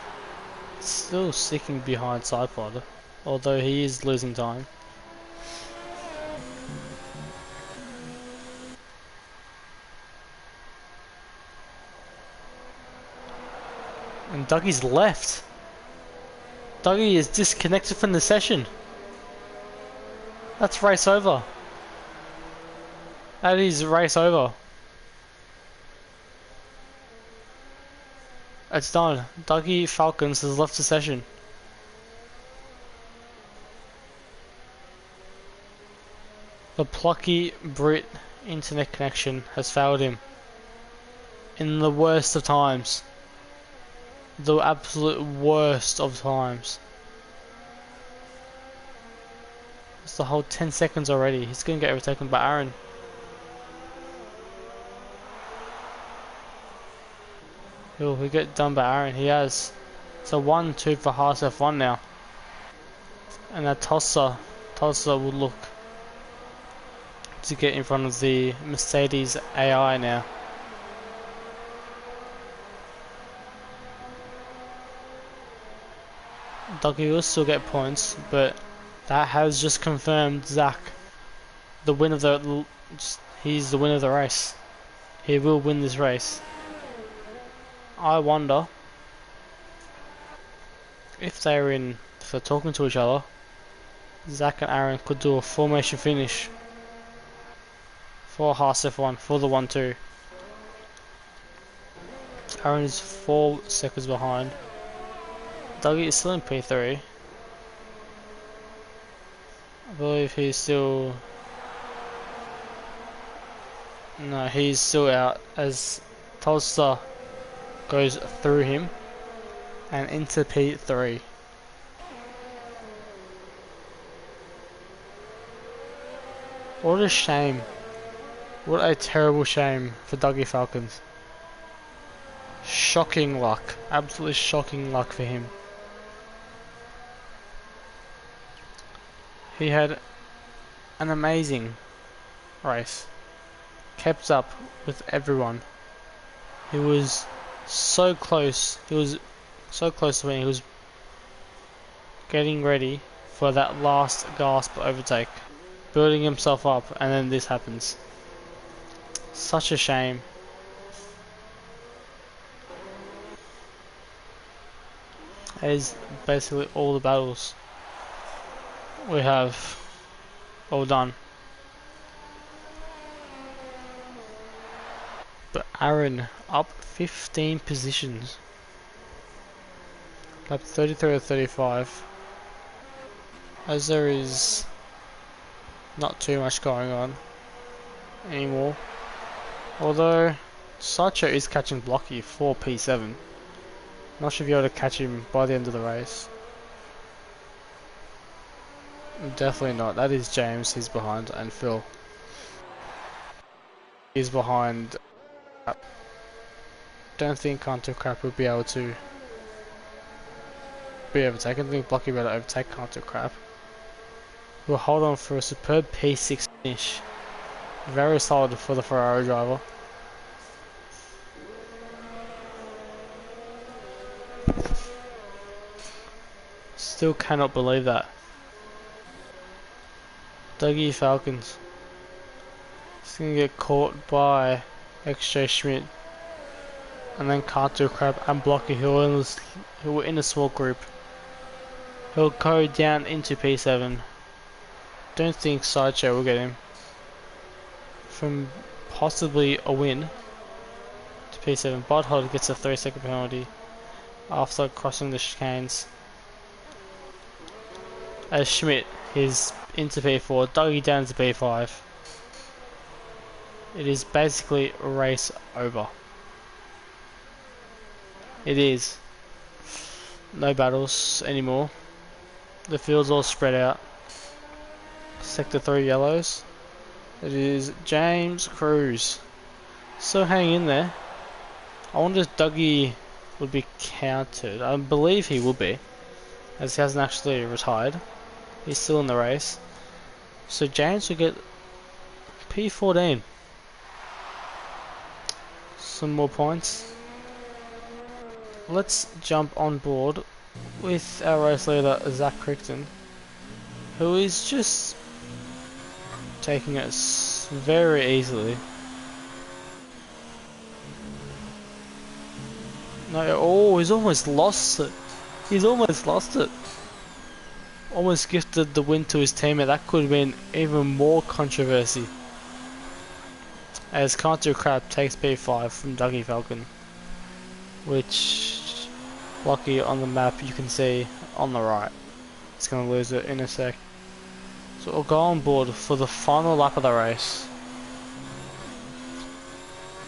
still sticking behind sidepod, although he is losing time. And Dougie's left. Dougie is disconnected from the session. That's race over. That is race over. It's done. Dougie Falcons has left the session. The plucky Brit internet connection has failed him. In the worst of times. The absolute worst of times. It's the whole 10 seconds already. He's going to get overtaken by Aaron. Will he get done by Aaron? He has. So 1-2 for Haas F1 now. And that Tulsa will look to get in front of the Mercedes AI now. Dougie will still get points, but that has just confirmed Zach the winner of the. He's the winner of the race. He will win this race. I wonder if they're talking to each other. Zach and Aaron could do a formation finish for Haas F1 for the 1-2. Aaron is 4 seconds behind. Dougie is still in P3. I believe he's still. No, he's still out as Tulsa goes through him and into P3. What a shame. What a terrible shame for Dougie Falcons. Shocking luck. Absolutely shocking luck for him. He had an amazing race. Kept up with everyone. He was so close. He was so close to winning. He was getting ready for that last gasp overtake. Building himself up, and then this happens. Such a shame. That is basically all the battles we have all done. But Aaron up 15 positions. Lap 33 or 35. As there is not too much going on anymore. Although Sacho is catching Blocky for P7. Not sure if you're able to catch him by the end of the race. Definitely not. That is James, he's behind, and Phil. He's behind. Don't think Canto Crap will be able to be overtaken. I think Blocky will be able to overtake Canto Crap. We'll hold on for a superb P6 finish. Very solid for the Ferrari driver. Still cannot believe that. Dougie Falcons. He's gonna get caught by XJ Schmidt. And then Canto Crab and Blocky who were in a small group. He'll go down into P7. Don't think Sideshow will get him. From possibly a win to P7. Budhod gets a 3-second penalty after crossing the chicanes. As Schmidt is into P4, Dougie down to P5. It is basically a race over. It is. No battles anymore. The field's all spread out. Sector 3 yellows. It is James Cruz. So hang in there. I wonder if Dougie would be counted. I believe he will be, as he hasn't actually retired. He's still in the race. So James will get P14. Some more points. Let's jump on board with our race leader Zach Crichton, who is just taking it very easily. No, oh, he's almost lost it. He's almost lost it. Almost gifted the win to his teammate. That could have been even more controversy. As Cantu Crab takes P5 from Dougie Falcon, which, lucky on the map, you can see on the right. It's going to lose it in a sec. So we'll go on board for the final lap of the race.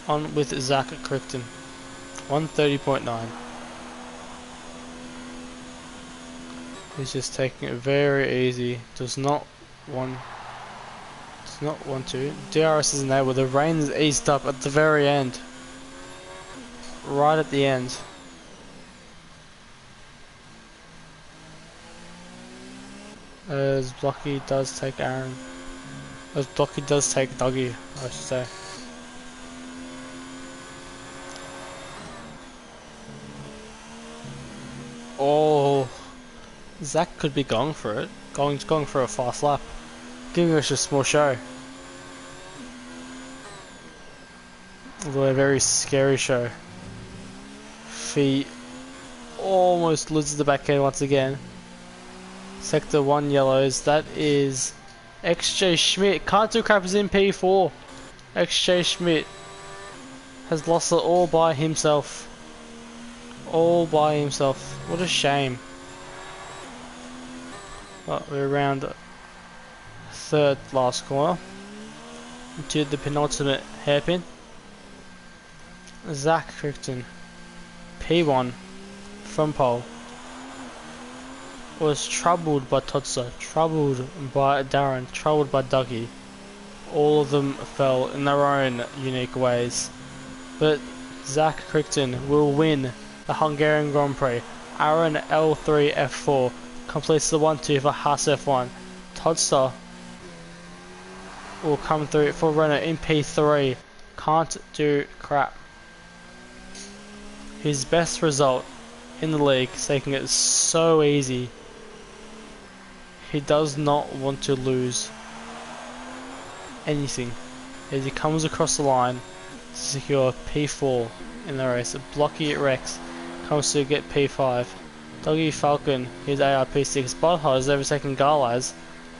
On with Zach Crichton. 130.9. He's just taking it very easy. Does not want to. DRS is enabled. The rain is eased up at the very end. Right at the end. As Blocky does take Aaron. As Blocky does take Dougie, I should say. Oh, Zach could be going for it. Going for a fast lap. Giving us a small show. Although a very scary show. Fee almost loses the back end once again. Sector 1 yellows. That is XJ Schmidt. Can't do crap, is in P4. XJ Schmidt has lost it all by himself. All by himself. What a shame. But we're around the third last corner to the penultimate hairpin. Zach Crichton, P1 from pole, was troubled by Totsa, troubled by Darren, troubled by Dougie. All of them fell in their own unique ways. But Zach Crichton will win the Hungarian Grand Prix. Aaron L3 F4 completes the 1-2 for Haas F1. Totsa will come through for Renault in P3. Can't do crap. His best result in the league, taking it so easy. He does not want to lose anything as he comes across the line to secure P4 in the race. Blocky Rex comes to get P5. Dougie Falcon, his AR P6. Botthard is overtaking Garlaz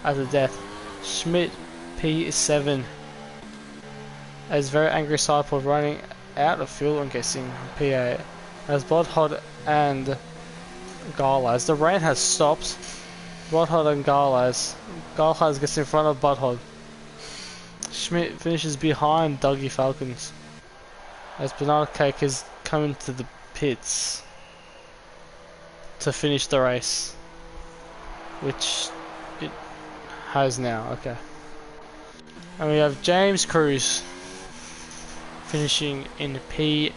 at the death. Schmidt P7 as very angry Sidepod running out of fuel, I'm guessing, P8. As Botthard and Garlaz. The rain has stopped. Botthard and Garlaz gets in front of Butthard. Schmidt finishes behind Dougie Falcons. As Banana Cake is coming to the pits to finish the race. Which it has now, okay. And we have James Cruz finishing in P14.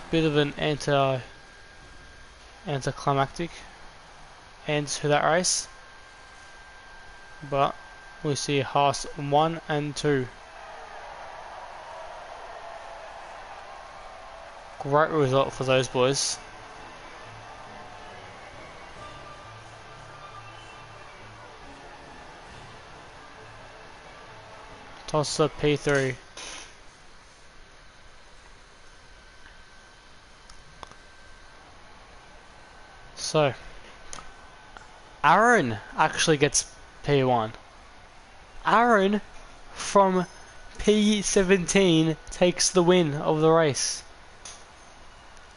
Bit of an anticlimactic end to that race, but we see Haas 1 and 2. Great result for those boys. Toss up P3. So, Aaron actually gets P1. Aaron from P17 takes the win of the race.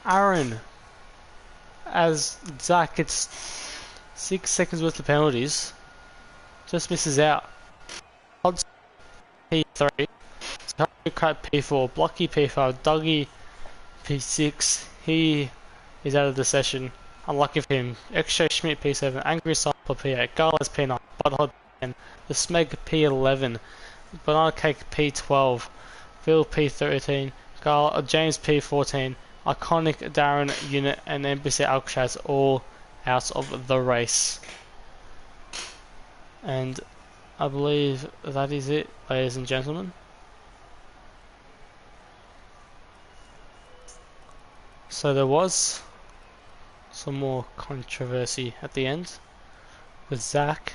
Aaron, as Zach gets 6 seconds worth of penalties, just misses out. Odds P3, Cut P4, Blocky P5, Dougie P6. He is out of the session. Unlucky for him. XJ Schmidt P7, Angry Cycle P8, Garlas P9, Budhod P10, The Smeg P11, Banana Cake P12, Phil P13, James P14, Iconic Darren Unit, and NBC Alcatraz all out of the race. And I believe that is it, ladies and gentlemen. So there was some more controversy at the end with Zach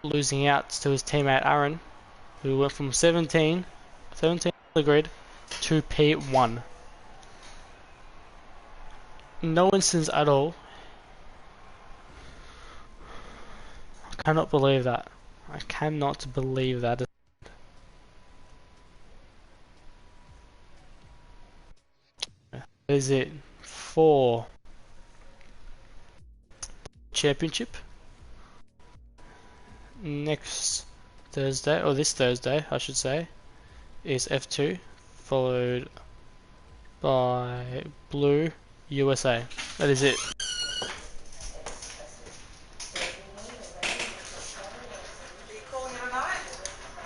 losing out to his teammate Aaron, who went from 17 on the grid to P1. No instance at all. I cannot believe that. I cannot believe that. That is it for championship. Next Thursday, or this Thursday I should say, is F2, followed by Blue USA. That is it.